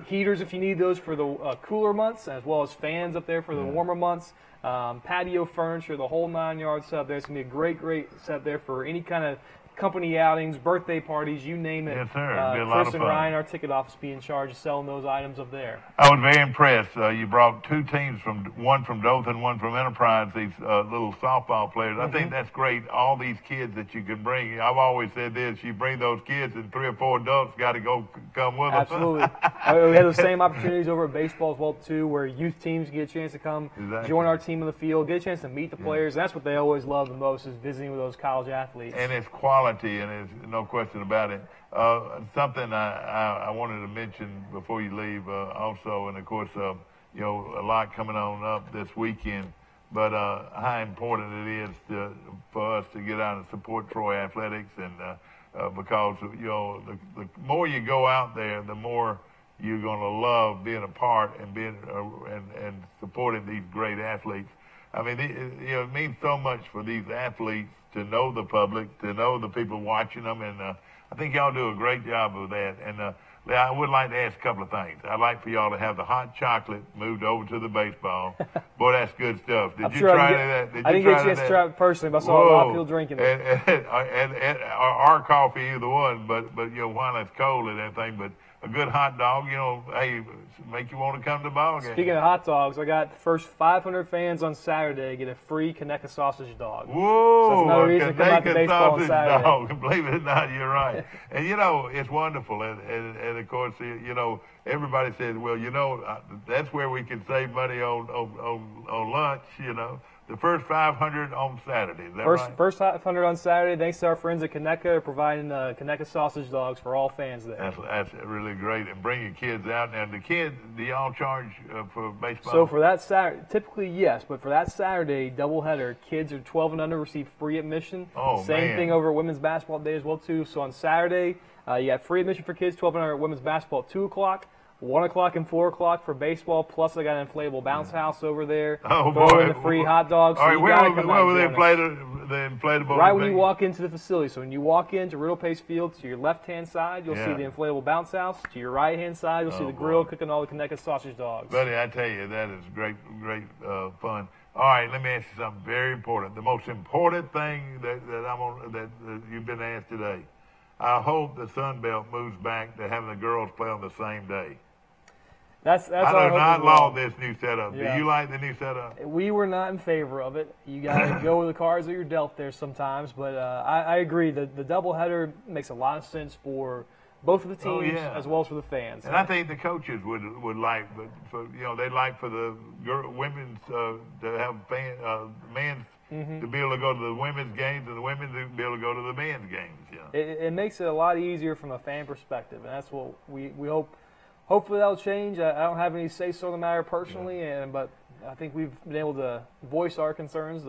heaters if you need those for the cooler months, as well as fans up there for the warmer months. Patio furniture, the whole 9 yards set up there. It's going to be a great set there for any kind of company outings, birthday parties, you name it. Yes, sir. Chris and Ryan, our ticket office, be in charge of selling those items up there. I was very impressed. You brought two teams, one from Dothan, one from Enterprise, these little softball players. I think that's great, all these kids that you can bring. I've always said this, you bring those kids and 3 or 4 adults got to come with us. Absolutely. We have the same opportunities over at baseball as well, too, where youth teams get a chance to come join our team in the field, get a chance to meet the players. That's what they always love the most, is visiting with those college athletes. And it's quality, and there's no question about it. Something I wanted to mention before you leave also, and of course, a lot coming on up this weekend, but how important it is for us to get out and support Troy Athletics, and because, the more you go out there, the more you're going to love being a part and being and supporting these great athletes. I mean, it means so much for these athletes to know the public, to know the people watching them, and I think y'all do a great job of that. And I would like to ask a couple of things. I'd like for y'all to have the hot chocolate moved over to the baseball. Boy, that's good stuff. Did you try that? I didn't get a chance to try it personally, but I saw a lot of people drinking it. And our coffee, either one, but while it's cold and everything, but a good hot dog, hey, make you want to come to the ball game. Speaking of hot dogs, I got the first 500 fans on Saturday get a free Kaneka sausage dog. Whoa! So that's another reason to come out to baseball on Saturday. Dog. Believe it or not, you're right. And it's wonderful. And of course, everybody says, well, that's where we can save money on lunch. The first 500 on Saturday. Is that right? First 500 on Saturday. Thanks to our friends at Kaneka providing Kaneka sausage dogs for all fans there. That's really great. And bringing kids out. And the kids, do y'all charge for baseball? So for that Saturday, typically yes, but for that Saturday doubleheader, kids are 12 and under receive free admission. Same thing over at women's basketball day as well too. So on Saturday, you got free admission for kids 12 and under at women's basketball at 2 o'clock. 1 o'clock and 4 o'clock for baseball, plus I got an inflatable bounce house over there. Oh, boy. The free hot dogs. All right, where will the inflatable right when you walk into the facility. So when you walk into Riddle Pace Field, to your left-hand side, you'll see the inflatable bounce house. To your right-hand side, you'll see the grill cooking all the Kaneka sausage dogs. Buddy, I tell you, that is great fun. All right, let me ask you something very important. The most important thing that you've been asked today. I hope the Sun Belt moves back to having the girls play on the same day. That's I do not love this new setup. Yeah. Do you like the new setup? We were not in favor of it. You got to go with the cards that you're dealt there sometimes. But I agree. The doubleheader makes a lot of sense for both of the teams as well as for the fans. And I think the coaches would like, they'd like for the women's to have men's to be able to go to the women's games and the women to be able to go to the men's games. It makes it a lot easier from a fan perspective, and that's what we hope hopefully that'll change. I don't have any say-so in the matter personally, but I think we've been able to voice our concerns,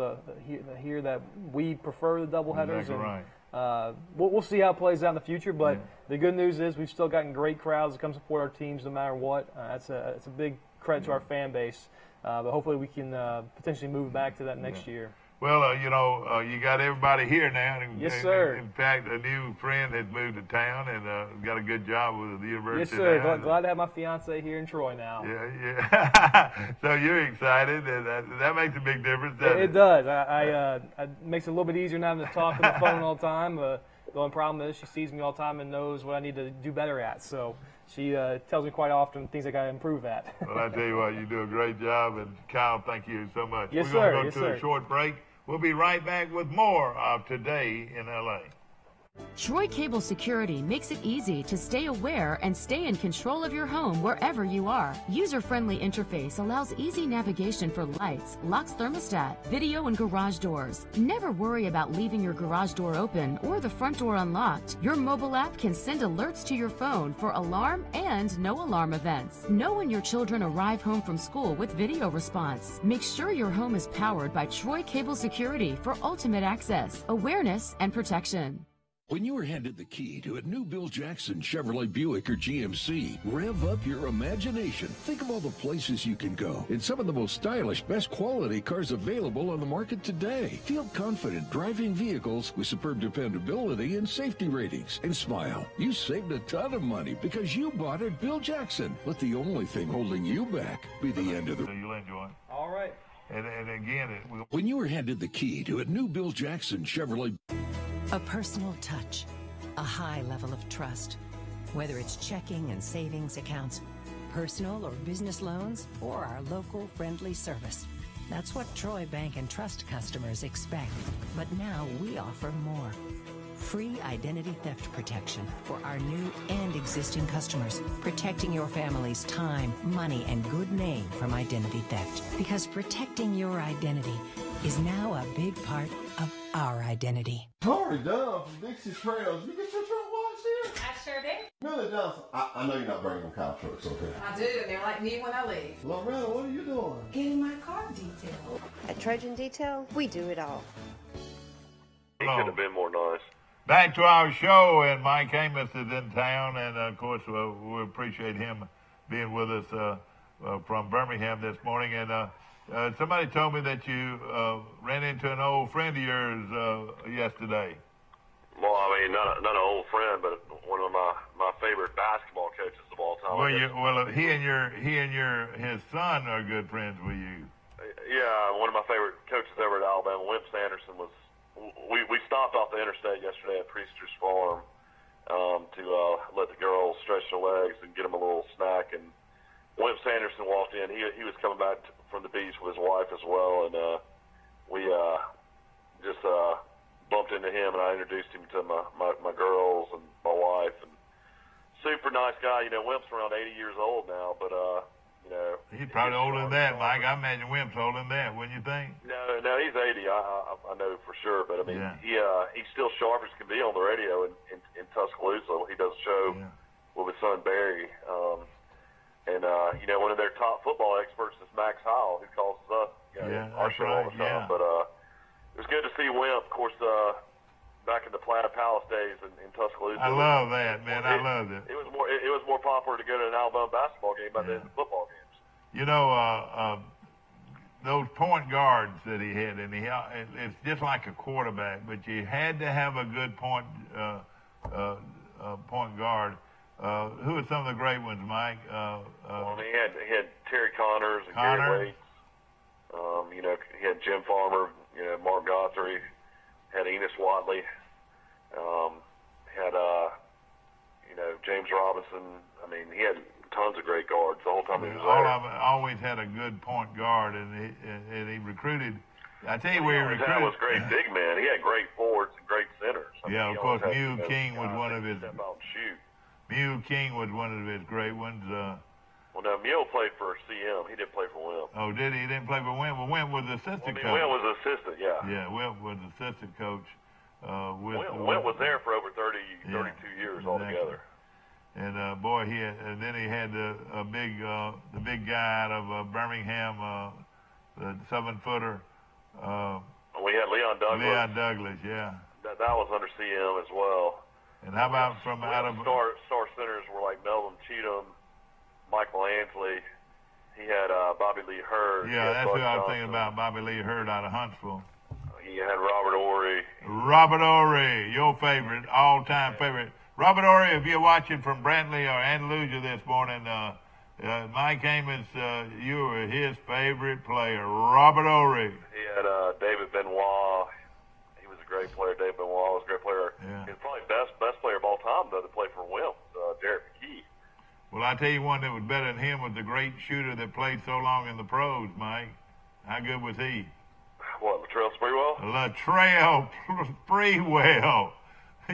hear that we prefer the doubleheaders. Exactly and, right. We'll see how it plays out in the future, but the good news is we've still gotten great crowds to come support our teams no matter what. It's a big credit to our fan base, but hopefully we can potentially move back to that next year. Well, you got everybody here now. Yes, sir. In fact, a new friend has moved to town and got a good job with the university. Yes, sir. Now. Glad to have my fiance here in Troy now. Yeah. So you're excited, and that makes a big difference, doesn't it? It does. It makes it a little bit easier not having to talk on the phone all the time. The only problem is she sees me all the time and knows what I need to do better at. So she tells me quite often things I got to improve at. Well, I tell you what, you do a great job, and Kyle, thank you so much. Yes, We're sir. going to go to a short break. We'll be right back with more of Today in L.A. Troy Cable Security makes it easy to stay aware and stay in control of your home wherever you are. User-friendly interface allows easy navigation for lights, locks thermostat, video, and garage doors. Never worry about leaving your garage door open or the front door unlocked. Your mobile app can send alerts to your phone for alarm and no alarm events. Know when your children arrive home from school with video response. Make sure your home is powered by Troy Cable Security for ultimate access, awareness, and protection. When you are handed the key to a new Bill Jackson Chevrolet Buick or GMC, rev up your imagination. Think of all the places you can go in some of the most stylish, best quality cars available on the market today. Feel confident driving vehicles with superb dependability and safety ratings. And smile, you saved a ton of money because you bought at Bill Jackson. Let the only thing holding you back be the end of the... So you'll enjoy it. All right. And again, When you are handed the key to a new Bill Jackson Chevrolet... A personal touch, a high level of trust. Whether it's checking and savings accounts, personal or business loans, or our local friendly service. That's what Troy Bank and Trust customers expect. But now we offer more. Free identity theft protection for our new and existing customers, protecting your family's time, money, and good name from identity theft. Because protecting your identity is now a big part of our identity. Tori Dunn from Dixie Trails. You get your truck washed here? I sure did. Millie Johnson. I know you're not bringing them cow trucks over here. I do, and they're like me when I leave. Loretta, what are you doing? Getting my car detailed. At Trojan Detail, we do it all. He could have been more nice. back to our show, and Mike Amos is in town, and of course we appreciate him being with us from Birmingham this morning. And somebody told me that you ran into an old friend of yours yesterday. Well, I mean, not an old friend, but one of my favorite basketball coaches of all time. Well, he and his son are good friends with you. Yeah, one of my favorite coaches ever at Alabama, Wimp Sanderson, was. We stopped off the interstate yesterday at Priester's Farm to let the girls stretch their legs and get them a little snack. And Wimp Sanderson walked in. He was coming back from the beach with his wife as well, and we just bumped into him, and I introduced him to my girls and my wife. And super nice guy. You know, Wimp's around 80 years old now, but you know, he's probably older than that, Mike. I imagine Wimp's older than that, wouldn't you think? No, he's 80. I know for sure, but I mean, yeah. He's still sharp as can be on the radio in Tuscaloosa. He does a show with his son Barry, and you know, one of their top football experts is Max Howell, who calls us our show all the time. But it was good to see Wimp, of course. Back in the Plaid Palace days in Tuscaloosa. I love that, man. I loved it. It was more popular to go to an Alabama basketball game than the football games. You know, those point guards that he had, and it's just like a quarterback, but you had to have a good point guard. Who are some of the great ones, Mike? Well, he had Terry Connors and Gary Waits. You know, he had Jim Farmer. You know, Mark Guthrie. Had Enos Watley, had you know, James Robinson. I mean, he had tons of great guards the whole time he was there. All of them always had a good point guard, and he recruited. I tell you, where he recruited was great big men. He had great forwards and great centers. I mean, of course, Mew King was one of his. Step out and shoot. Mew King was one of his great ones. Well, no, Mew played for CM. He didn't play for Wimp. Oh, did he? He didn't play for Wimp. Well, Wimp was the assistant coach. Wimp was assistant, yeah. Yeah, Wimp was assistant coach. Wimp was there for over 32 years altogether. And boy, and then he had the big guy out of Birmingham, the 7-footer. We had Leon Douglas. Leon Douglas, yeah. That was under CM as well. And how about from out of star centers were like Melvin Cheatham, Michael Ansley. He had Bobby Lee Hurd. Yeah, that's who I was thinking about, Bobby Lee Hurd out of Huntsville. He had Robert Ory. Robert Ory, your favorite, all-time favorite. Robert Ory, if you're watching from Brantley or Andalusia this morning, Mike Amos, you were his favorite player, Robert Ory. He had David Benoit. He was a great player. David Benoit was a great player. Yeah. He was probably best player of all time, though, to play for Wilms, Derek McKee. Well, I tell you one that was better than him was the great shooter that played so long in the pros, Mike. How good was he? What, Latrell Sprewell? Latrell Sprewell.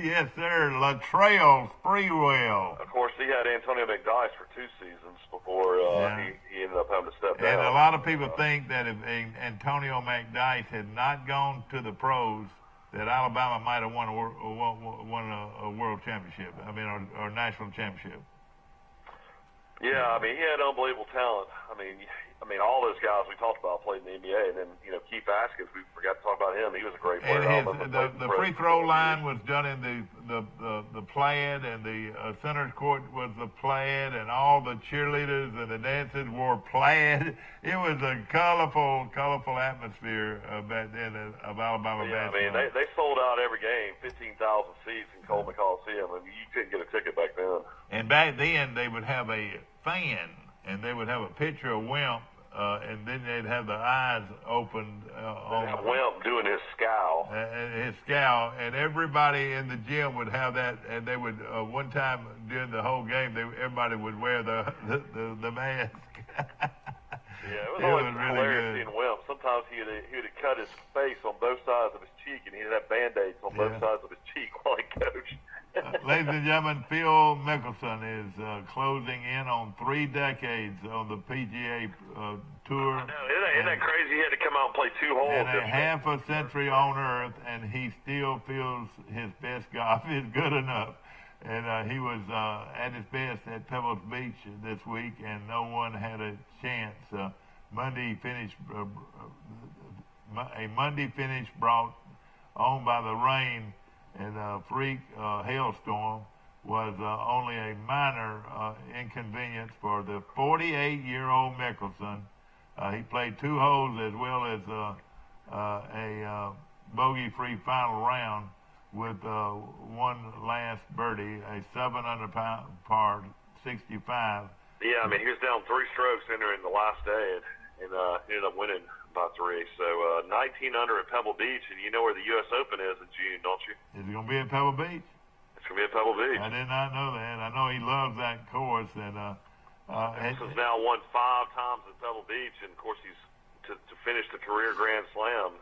Yes, sir, Latrell Sprewell. Of course, he had Antonio McDyess for 2 seasons before he ended up having to step down. And a lot of people think that if Antonio McDyess had not gone to the pros, that Alabama might have won a world championship. I mean, or national championship. Yeah, I mean, he had unbelievable talent. I mean, all those guys we talked about played in the NBA, and then Keith Askins, we forgot to talk about him. He was a great player. And the free throw line was done in the plaid, and the center court was the plaid, and all the cheerleaders and the dancers wore plaid. It was a colorful atmosphere back then of Alabama basketball. I mean, they sold out every game, 15,000 seats in Coleman Coliseum, and you couldn't get a ticket back then. And back then, they would have a fan, and they would have a picture of Wimp, and then they'd have the eyes opened on Wimp doing his scowl. And everybody in the gym would have that, and they would one time during the whole game, everybody would wear the mask. Yeah, it was always really hilarious good. seeing Wimp. Sometimes he would cut his face on both sides of his cheek, and he'd have Band-Aids on both sides of his cheek while he coached. Ladies and gentlemen, Phil Mickelson is closing in on 3 decades on the PGA Tour. Isn't that crazy? He had to come out and play 2 holes. And a half a century on Earth, and he still feels his best golf is good enough. And he was at his best at Pebbles Beach this week, and no one had a chance. Monday finish brought on by the rain and a freak hailstorm was only a minor inconvenience for the 48-year-old Mickelson. He played 2 holes as well as a bogey-free final round with one last birdie, a 7-under par 65. Yeah, I mean, he was down 3 strokes entering the last day, and ended up winning by 3. So 19 under at Pebble Beach, and you know where the U.S. Open is in June, don't you? Is it going to be at Pebble Beach? It's going to be at Pebble Beach. I did not know that. I know he loves that course, and Mickelson has now won 5 times at Pebble Beach, and of course he's to finish the career Grand Slam.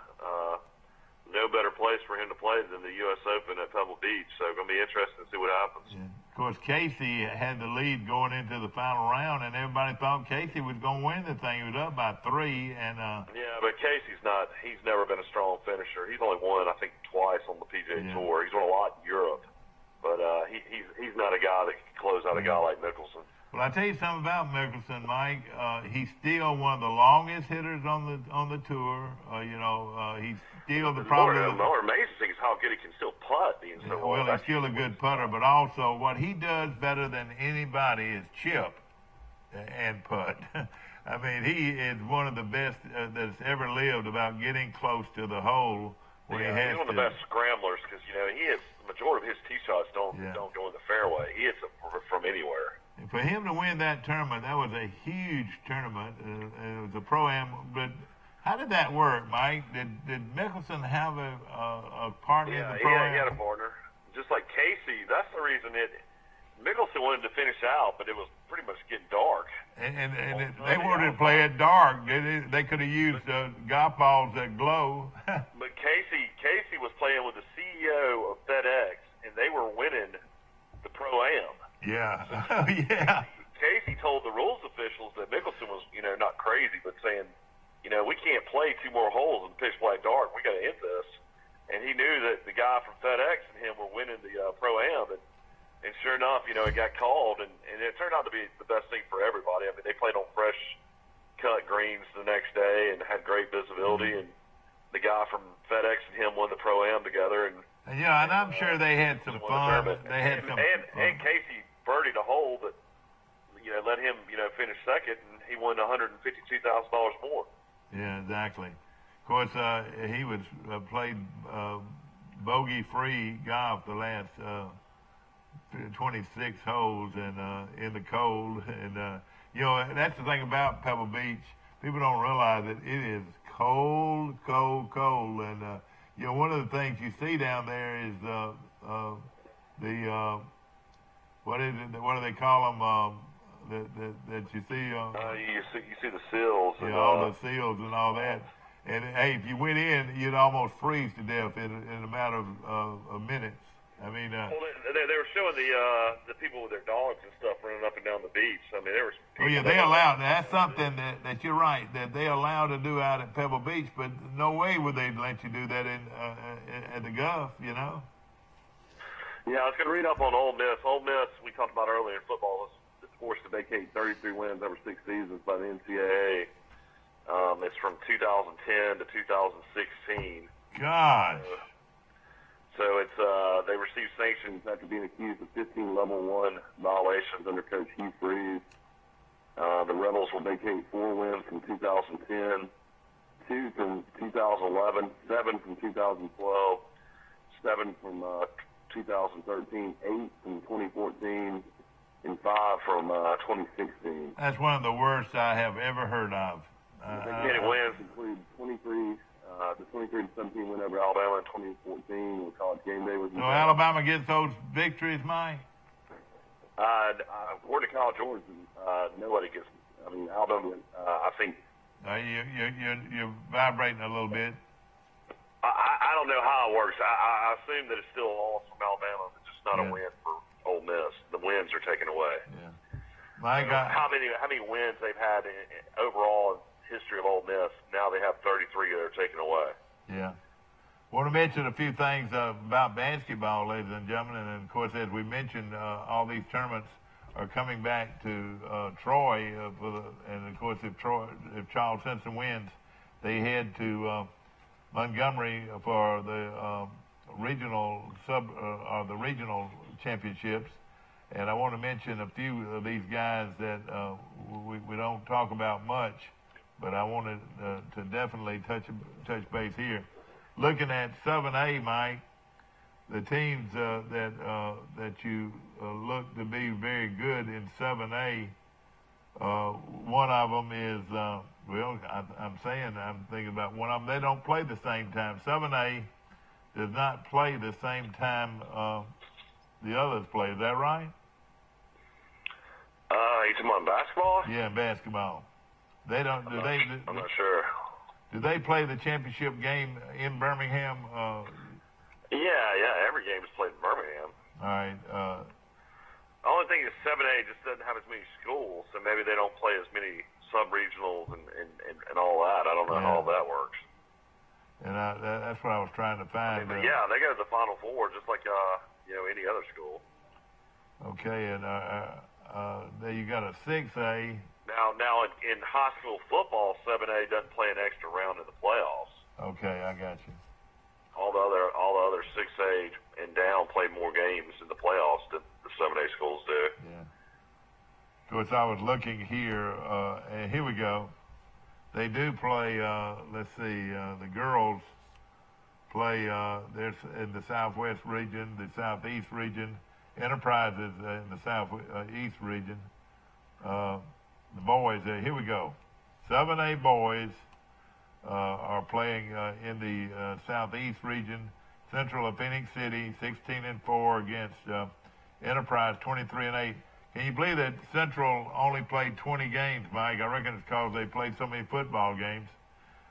No better place for him to play than the U.S. Open at Pebble Beach. So it's going to be interesting to see what happens. Yeah. Of course, Casey had the lead going into the final round, and everybody thought Casey was going to win the thing. He was up by 3, and yeah, but Casey's not. He's never been a strong finisher. He's only won, I think, twice on the PGA Tour. He's won a lot in Europe, but he's not a guy that can close out a guy like Mickelson. Well, I tell you something about Mickelson, Mike. He's still one of the longest hitters on the tour. He's still the probably the more amazing thing is how good he can still putt. Being so well, he's still a good putter, but also what he does better than anybody is chip and putt. I mean, he is one of the best that's ever lived about getting close to the hole when he has he's one of the best scramblers because he hits the majority of his tee shots don't go in the fairway. He hits it from anywhere. And for him to win that tournament, that was a huge tournament. It was a pro-am, but how did that work, Mike? Did Mickelson have a partner in the pro-am? Yeah, he had a partner. Just like Casey, that's the reason Mickelson wanted to finish out, but it was pretty much getting dark. And they wanted to play it dark. They could have used golf balls that glow. But Casey was playing with the CEO of FedEx, and they were winning the pro-am. Yeah. Yeah. Casey told the rules officials that Mickelson was, not crazy, but saying, we can't play 2 more holes in pitch black dark. We got to end this. And he knew that the guy from FedEx and him were winning the pro-am, and And sure enough, it got called, and it turned out to be the best thing for everybody. I mean, they played on fresh cut greens the next day and had great visibility, and the guy from FedEx and him won the Pro-Am together. And I'm sure they had some fun. They had some fun. And Casey birdied a hole that, let him, finish second, and he won $152,000 more. Yeah, exactly. Of course, he was played bogey-free golf the last 26 holes and in the cold. And, that's the thing about Pebble Beach. People don't realize that it is cold. And, one of the things you see down there is what is it? What do they call them? That you see? You see the seals. Yeah, all the seals and all that. And hey, if you went in, you'd almost freeze to death in a matter of minutes. I mean, well, they were showing the people with their dogs and stuff running up and down the beach. I mean, there was. Oh yeah, they allowed. That's something that you're right, that they allow to do out at Pebble Beach, but no way would they let you do that at the Gulf, Yeah, I was going to read up on Ole Miss. Ole Miss, we talked about earlier in football, was forced to vacate 33 wins over 6 seasons by the NCAA. It's from 2010 to 2016. Gosh. So it's they received sanctions after being accused of 15 Level 1 violations under Coach Hugh Freeze. The Rebels will vacate 4 wins from 2010, 2 from 2011, 7 from 2012, 7 from 2013, 8 from 2014, and 5 from 2016. That's one of the worst I have ever heard of. Vacated wins include 23. The 23-17 win over Alabama in 2014 when College Game Day was. So Alabama gets those victories, Mike? According to College Origin, nobody gets. I mean, Alabama. I think. You're vibrating a little bit. I don't know how it works. I assume that it's still all from Alabama, but just not a win for Ole Miss. The wins are taken away. Yeah. Mike, how many wins they've had overall in history of Ole Miss? Now they have 33 that are taken away. Yeah. Want to mention a few things about basketball, ladies and gentlemen, and of course, as we mentioned, all these tournaments are coming back to Troy, and of course, if Charles Simpson wins, they head to Montgomery for the regional championships. And I want to mention a few of these guys that we don't talk about much, but I wanted to definitely touch base here. Looking at 7A, Mike, the teams that you look to be very good in 7A, one of them is, I'm thinking about one of them. They don't play the same time. 7A does not play the same time the others play. Is that right? You talking about basketball? Yeah, basketball. They don't. I'm not sure. Do they play the championship game in Birmingham? Yeah. Every game is played in Birmingham. All right. The only thing is 7A just doesn't have as many schools, so maybe they don't play as many sub-regionals and all that. I don't know how all that works. And that's what I was trying to find. They go to the Final Four just like any other school. Okay, and there you got a 6A. Now in high school football, 7A doesn't play an extra round in the playoffs. Okay, I got you. All the other 6A and down play more games in the playoffs than the 7A schools do. Yeah. Of course, I was looking here, and here we go. They do play. Let's see. The girls play. There's in the Southwest region, the Southeast region. Enterprise is in the Southeast region. The boys, here we go. 7A boys are playing in the Southeast region. Central of Phoenix City, 16-4 against Enterprise, 23-8. Can you believe that Central only played 20 games, Mike? I reckon it's because they played so many football games.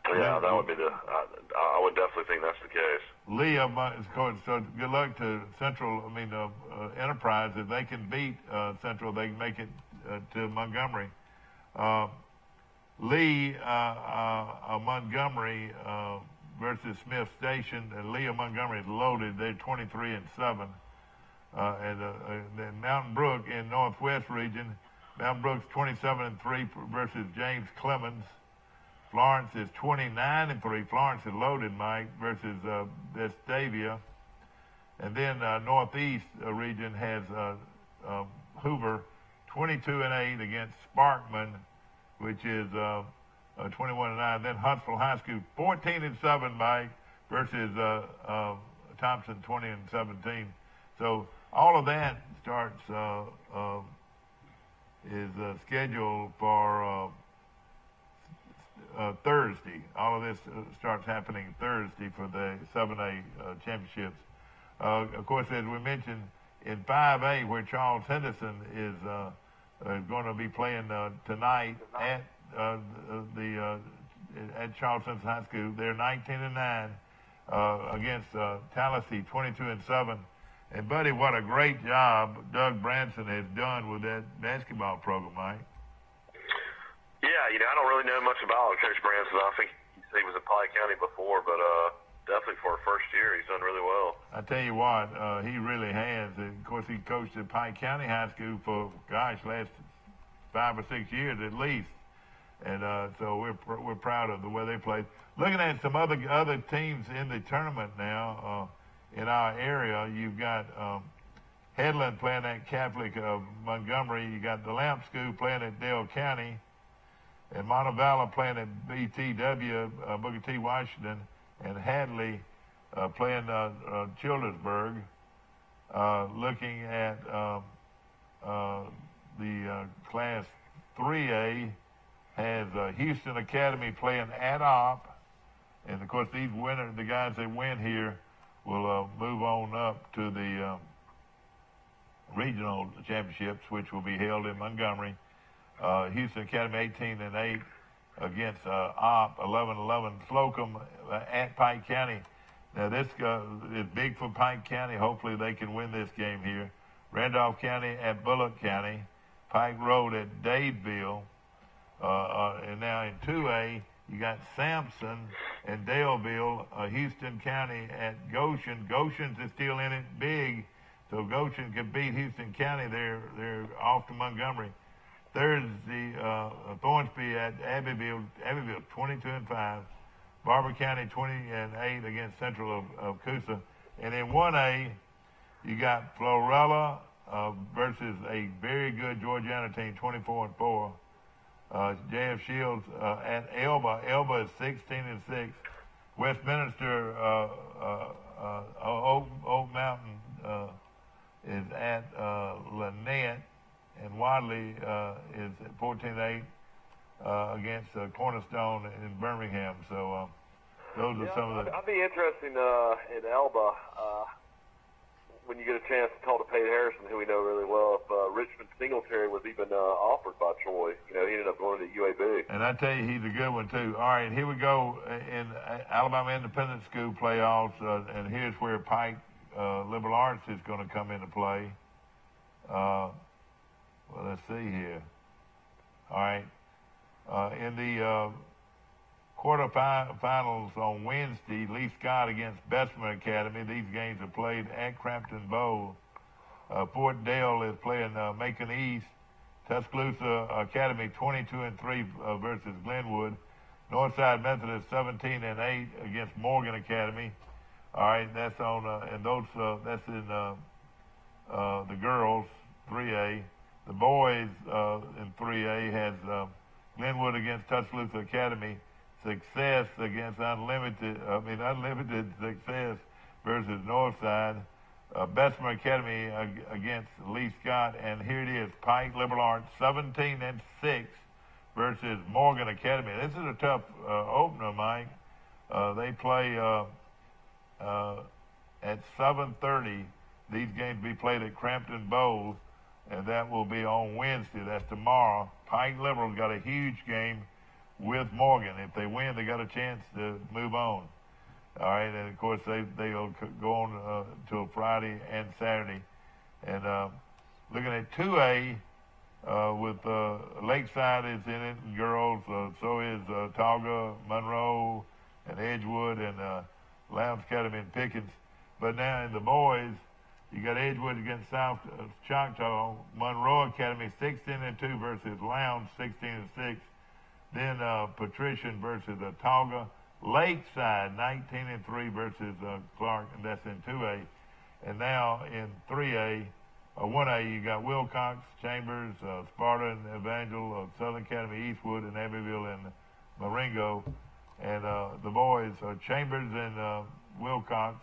Yeah, that would be I would definitely think that's the case. Leah, so good luck to Central. Enterprise. If they can beat Central, they can make it to Montgomery. Lee Montgomery versus Smith Station. Lee Montgomery is loaded. They're 23-7. and then Mountain Brook in Northwest region. Mountain Brook's 27-3 versus James Clemens. Florence is 29-3. Florence is loaded, Mike, versus Vestavia. And then Northeast region has Hoover 22-8 against Sparkman, which is 21-9. Then Huntsville High School 14-7, Mike, versus Thompson 20-17. So all of that starts is scheduled for Thursday. All of this starts happening Thursday for the 7A championships. Of course, as we mentioned, in 5A, where Charles Henderson is going to be playing tonight at at Charles Henderson High School, they're 19-9 against Tallahassee, 22-7. And buddy, what a great job Doug Branson has done with that basketball program, Mike. Yeah, I don't really know much about Coach Branson. I think he was at Pike County before, but definitely for a first year, he's done really well. I tell you what, he really has. And of course, he coached at Pike County High School for, last 5 or 6 years at least. And so we're proud of the way they played. Looking at some other teams in the tournament now in our area, you've got Headland playing at Catholic of Montgomery. You got the Lamp School playing at Dale County. And Montevallo playing at BTW, Booker T. Washington, and Hadley playing Childersburg. Looking at the Class 3A, has Houston Academy playing at Op. And, of course, these winners, the guys that win here, will move on up to the regional championships, which will be held in Montgomery. Houston Academy 18-8 against Op 11-11. Slocum at Pike County. Now this is big for Pike County. Hopefully they can win this game here. Randolph County at Bullock County. Pike Road at Dadeville. And now in 2A, you got Sampson and Daleville. Houston County at Goshen. Goshen's is still in it big, so Goshen can beat Houston County. They're off to Montgomery. Thursday, Thornsby at Abbeville. Abbeville 22-5. Barber County 20-8 against Central of Coosa. And in 1A, you got Florella versus a very good Georgiana team, 24-4. J.F. Shields at Elba. Elba is 16-6. Westminster, Oak Mountain is at Lynette. And Wadley is 14-8 against Cornerstone in Birmingham. So those are some of the. I'd be interested in Elba when you get a chance to talk to Pete Harrison, who we know really well. If Richmond Singletary was even offered by Troy, he ended up going to UAB. And I tell you, he's a good one too. All right, here we go in Alabama Independent School playoffs, and here's where Pike Liberal Arts is going to come into play. Well, let's see here. All right. In the quarterfinals on Wednesday, Lee Scott against Bessemer Academy. These games are played at Crampton Bowl. Fort Dale is playing Macon East. Tuscaloosa Academy 22-3 versus Glenwood. Northside Methodist 17-8 against Morgan Academy. All right, that's on and those that's in the girls 3A. The boys in 3A has Glenwood against Tuscaloosa Academy, Success against Unlimited Success versus Northside, Bessemer Academy against Lee Scott, and here it is, Pike Liberal Arts 17-6 versus Morgan Academy. This is a tough opener, Mike. They play at 7:30. These games will be played at Crampton Bowl. And that will be on Wednesday. That's tomorrow. Pike Liberal's got a huge game with Morgan. If they win, they got a chance to move on. All right, and of course they'll go on till Friday and Saturday. And looking at 2A with Lakeside is in it, and girls. So is Tauga, Monroe, and Edgewood, and Lowndes Academy and Pickens. But now in the boys, You got Edgewood against South Choctaw. Monroe Academy 16-2 versus Lowndes 16-6. Then Patrician versus Autauga. Lakeside 19-3 versus Clark, and that's in 2A. And now in 3A, 1A, you got Wilcox, Chambers, Sparta and Evangel, Southern Academy, Eastwood, and Abbeville and Marengo. And the boys are Chambers and Wilcox,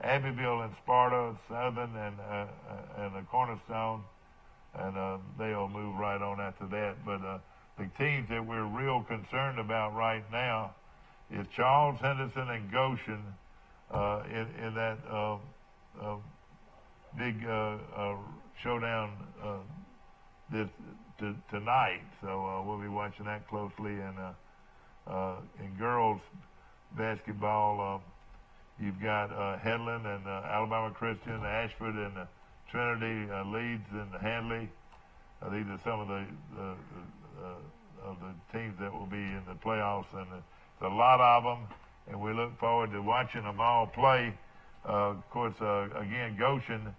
Abbeville and Sparta, Southern and Cornerstone, and they'll move right on after that. But the teams that we're real concerned about right now is Charles Henderson and Goshen in that big showdown tonight. So we'll be watching that closely. And in girls basketball, you've got Headland and Alabama Christian, Ashford and Trinity, Leeds and Handley. These are some of the teams that will be in the playoffs, and it's a lot of them, and we look forward to watching them all play. Of course, again, Goshen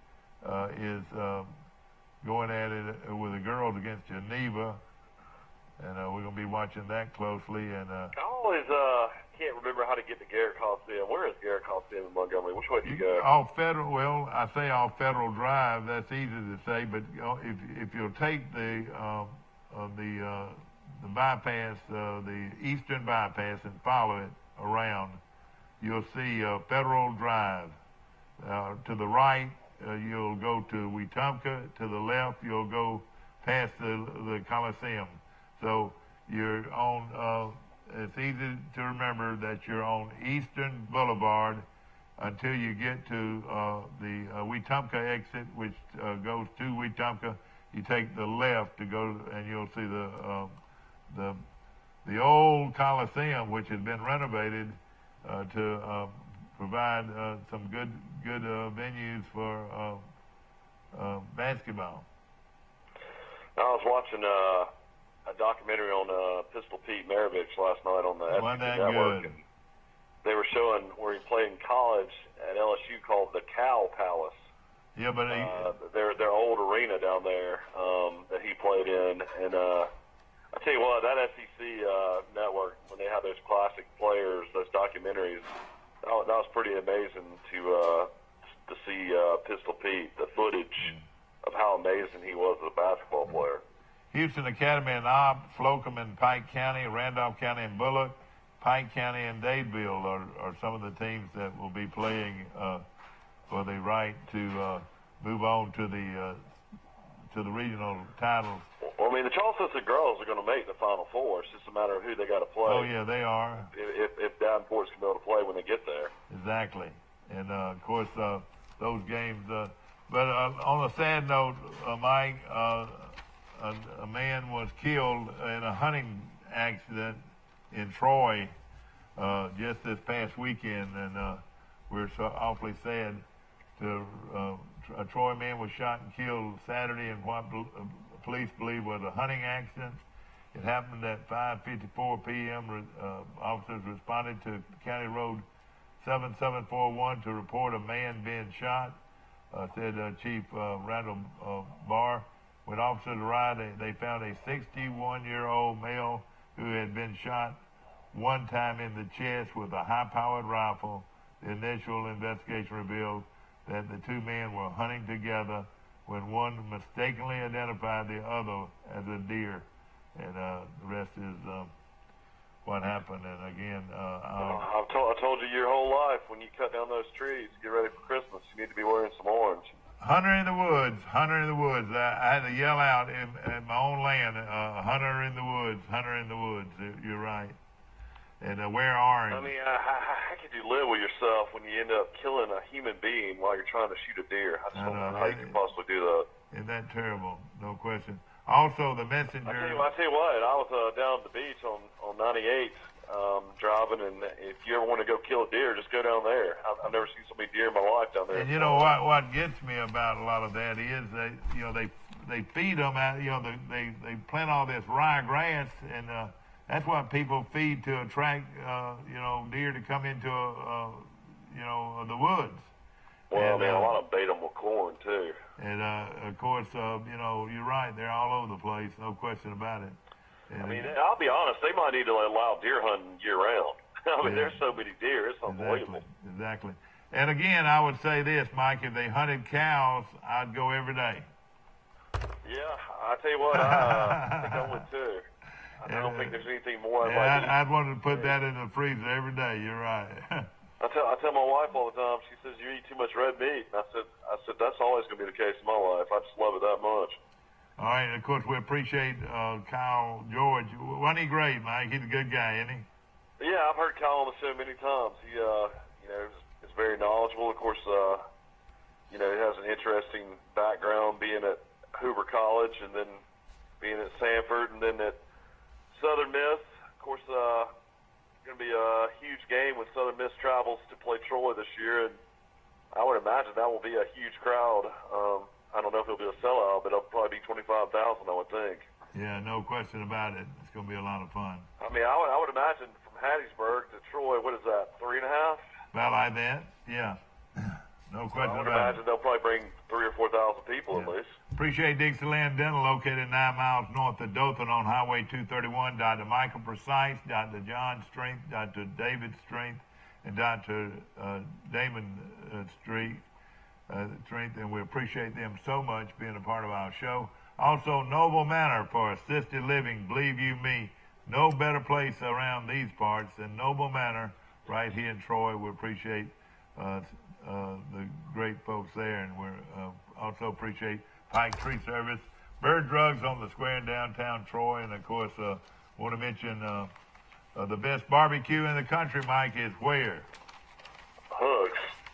is going at it with the girls against Geneva, and we're going to be watching that closely. And I always can't remember how to get to Garrett Coliseum. Where is Garrett Coliseum in Montgomery? Which way do you go? Off Federal. Well, I say off Federal Drive. That's easy to say, but if you'll take the bypass, the eastern bypass, and follow it around, you'll see Federal Drive. To the right, you'll go to Wetumpka. To the left, you'll go past the Coliseum. So you're on, it's easy to remember that you're on Eastern Boulevard until you get to the Wetumpka exit, which goes to Wetumpka. You take the left to go, and you'll see the old Coliseum, which has been renovated to provide some good venues for basketball. I was watching a documentary on Pistol Pete Maravich last night on the SEC Network. Good. And they were showing where he played in college at LSU called the Cow Palace. Yeah, but their old arena down there that he played in, and I tell you what, that SEC network, when they have those classic players, those documentaries, that was pretty amazing to see Pistol Pete, the footage of how amazing he was as a basketball player. Houston Academy and Opp, Slocum and Pike County, Randolph County and Bullock, Pike County and Dadeville are some of the teams that will be playing for the right to move on to the regional titles. Well, I mean, the Charles Cissna girls are going to make the Final Four. It's just a matter of who they got to play. Oh, yeah, they are. If Davenport's going to be able to play when they get there. Exactly. And, of course, those games. But on a sad note, Mike, a man was killed in a hunting accident in Troy just this past weekend, and we're so awfully sad. A Troy man was shot and killed Saturday in what police believe was a hunting accident. It happened at 5:54 p.m. Officers responded to County Road 7741 to report a man being shot, said Chief Randall Barr. When officers arrived, they found a 61-year-old male who had been shot one time in the chest with a high-powered rifle. The initial investigation revealed that the two men were hunting together when one mistakenly identified the other as a deer. And the rest is what happened. And again, I told you your whole life, when you cut down those trees, get ready for Christmas, you need to be wearing some orange. Hunter in the woods, hunter in the woods. I had to yell out in my own land, hunter in the woods, hunter in the woods. You're right. And wear orange. I mean, how could you live with yourself when you end up killing a human being while you're trying to shoot a deer? I just don't know how you can possibly do that. Isn't that terrible? No question. Also, the messenger. I tell you what, I was down at the beach on 98 driving, and if you ever want to go kill a deer, just go down there. I've never seen so many deer in my life down there. And you know what gets me about a lot of that is they feed them out. They plant all this ryegrass, and that's what people feed to attract deer to come into the woods. Well, And, man, a lot of them bait them with corn, too. And, of course, you know, you're right. They're all over the place, no question about it. And I mean, I'll be honest, they might need to allow deer hunting year-round. I mean, there's so many deer, it's unbelievable. Exactly. And, again, I would say this, Mike, if they hunted cows, I'd go every day. Yeah, I tell you what, I think I would, too. I don't think there's anything more I'd like to eat. I'd want to put that in the freezer every day. You're right. I tell my wife all the time. She says you eat too much red meat. And I said that's always going to be the case in my life. I just love it that much. All right. And of course, we appreciate Kyle George. Wasn't he great, Mike? He's a good guy, isn't he? Yeah, I've heard Kyle on the show many times. He, you know, is very knowledgeable. Of course, you know, he has an interesting background being at Hoover College and then being at Sanford and then at Southern Miss. Of course, going to be a huge game when Southern Miss travels to play Troy this year, and I would imagine that will be a huge crowd. I don't know if it'll be a sellout, but it'll probably be 25,000, I would think. Yeah, no question about it. It's going to be a lot of fun. I mean, I would imagine from Hattiesburg to Troy, what is that, 3.5? About like that, yeah. No question I would about imagine it. they'll probably bring 3,000 or 4,000 people at least. Appreciate Dixieland Dental, located 9 miles north of Dothan on Highway 231. Dr. Michael Precise, Dr. John Strength, Dr. David Strength, and Dr. Damon Strength, and we appreciate them so much being a part of our show. Also, Noble Manor for assisted living. Believe you me, no better place around these parts than Noble Manor right here in Troy. We appreciate the great folks there, and we also appreciate Pike Tree Service, Bird Drugs on the square in downtown Troy, and of course, want to mention the best barbecue in the country, Mike, is where?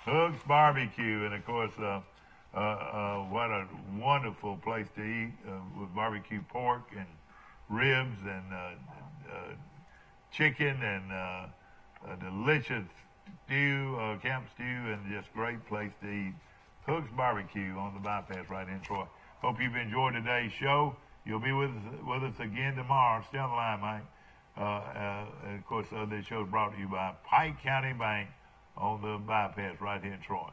Hooks Barbecue, and of course, what a wonderful place to eat with barbecue pork and ribs and chicken and a delicious stew, camp stew, and just great place to eat. Hooks Barbecue on the bypass right in Troy. Hope you've enjoyed today's show. You'll be with us again tomorrow. Stay on the line, Mike. And of course, this show is brought to you by Pike County Bank on the bypass right here in Troy.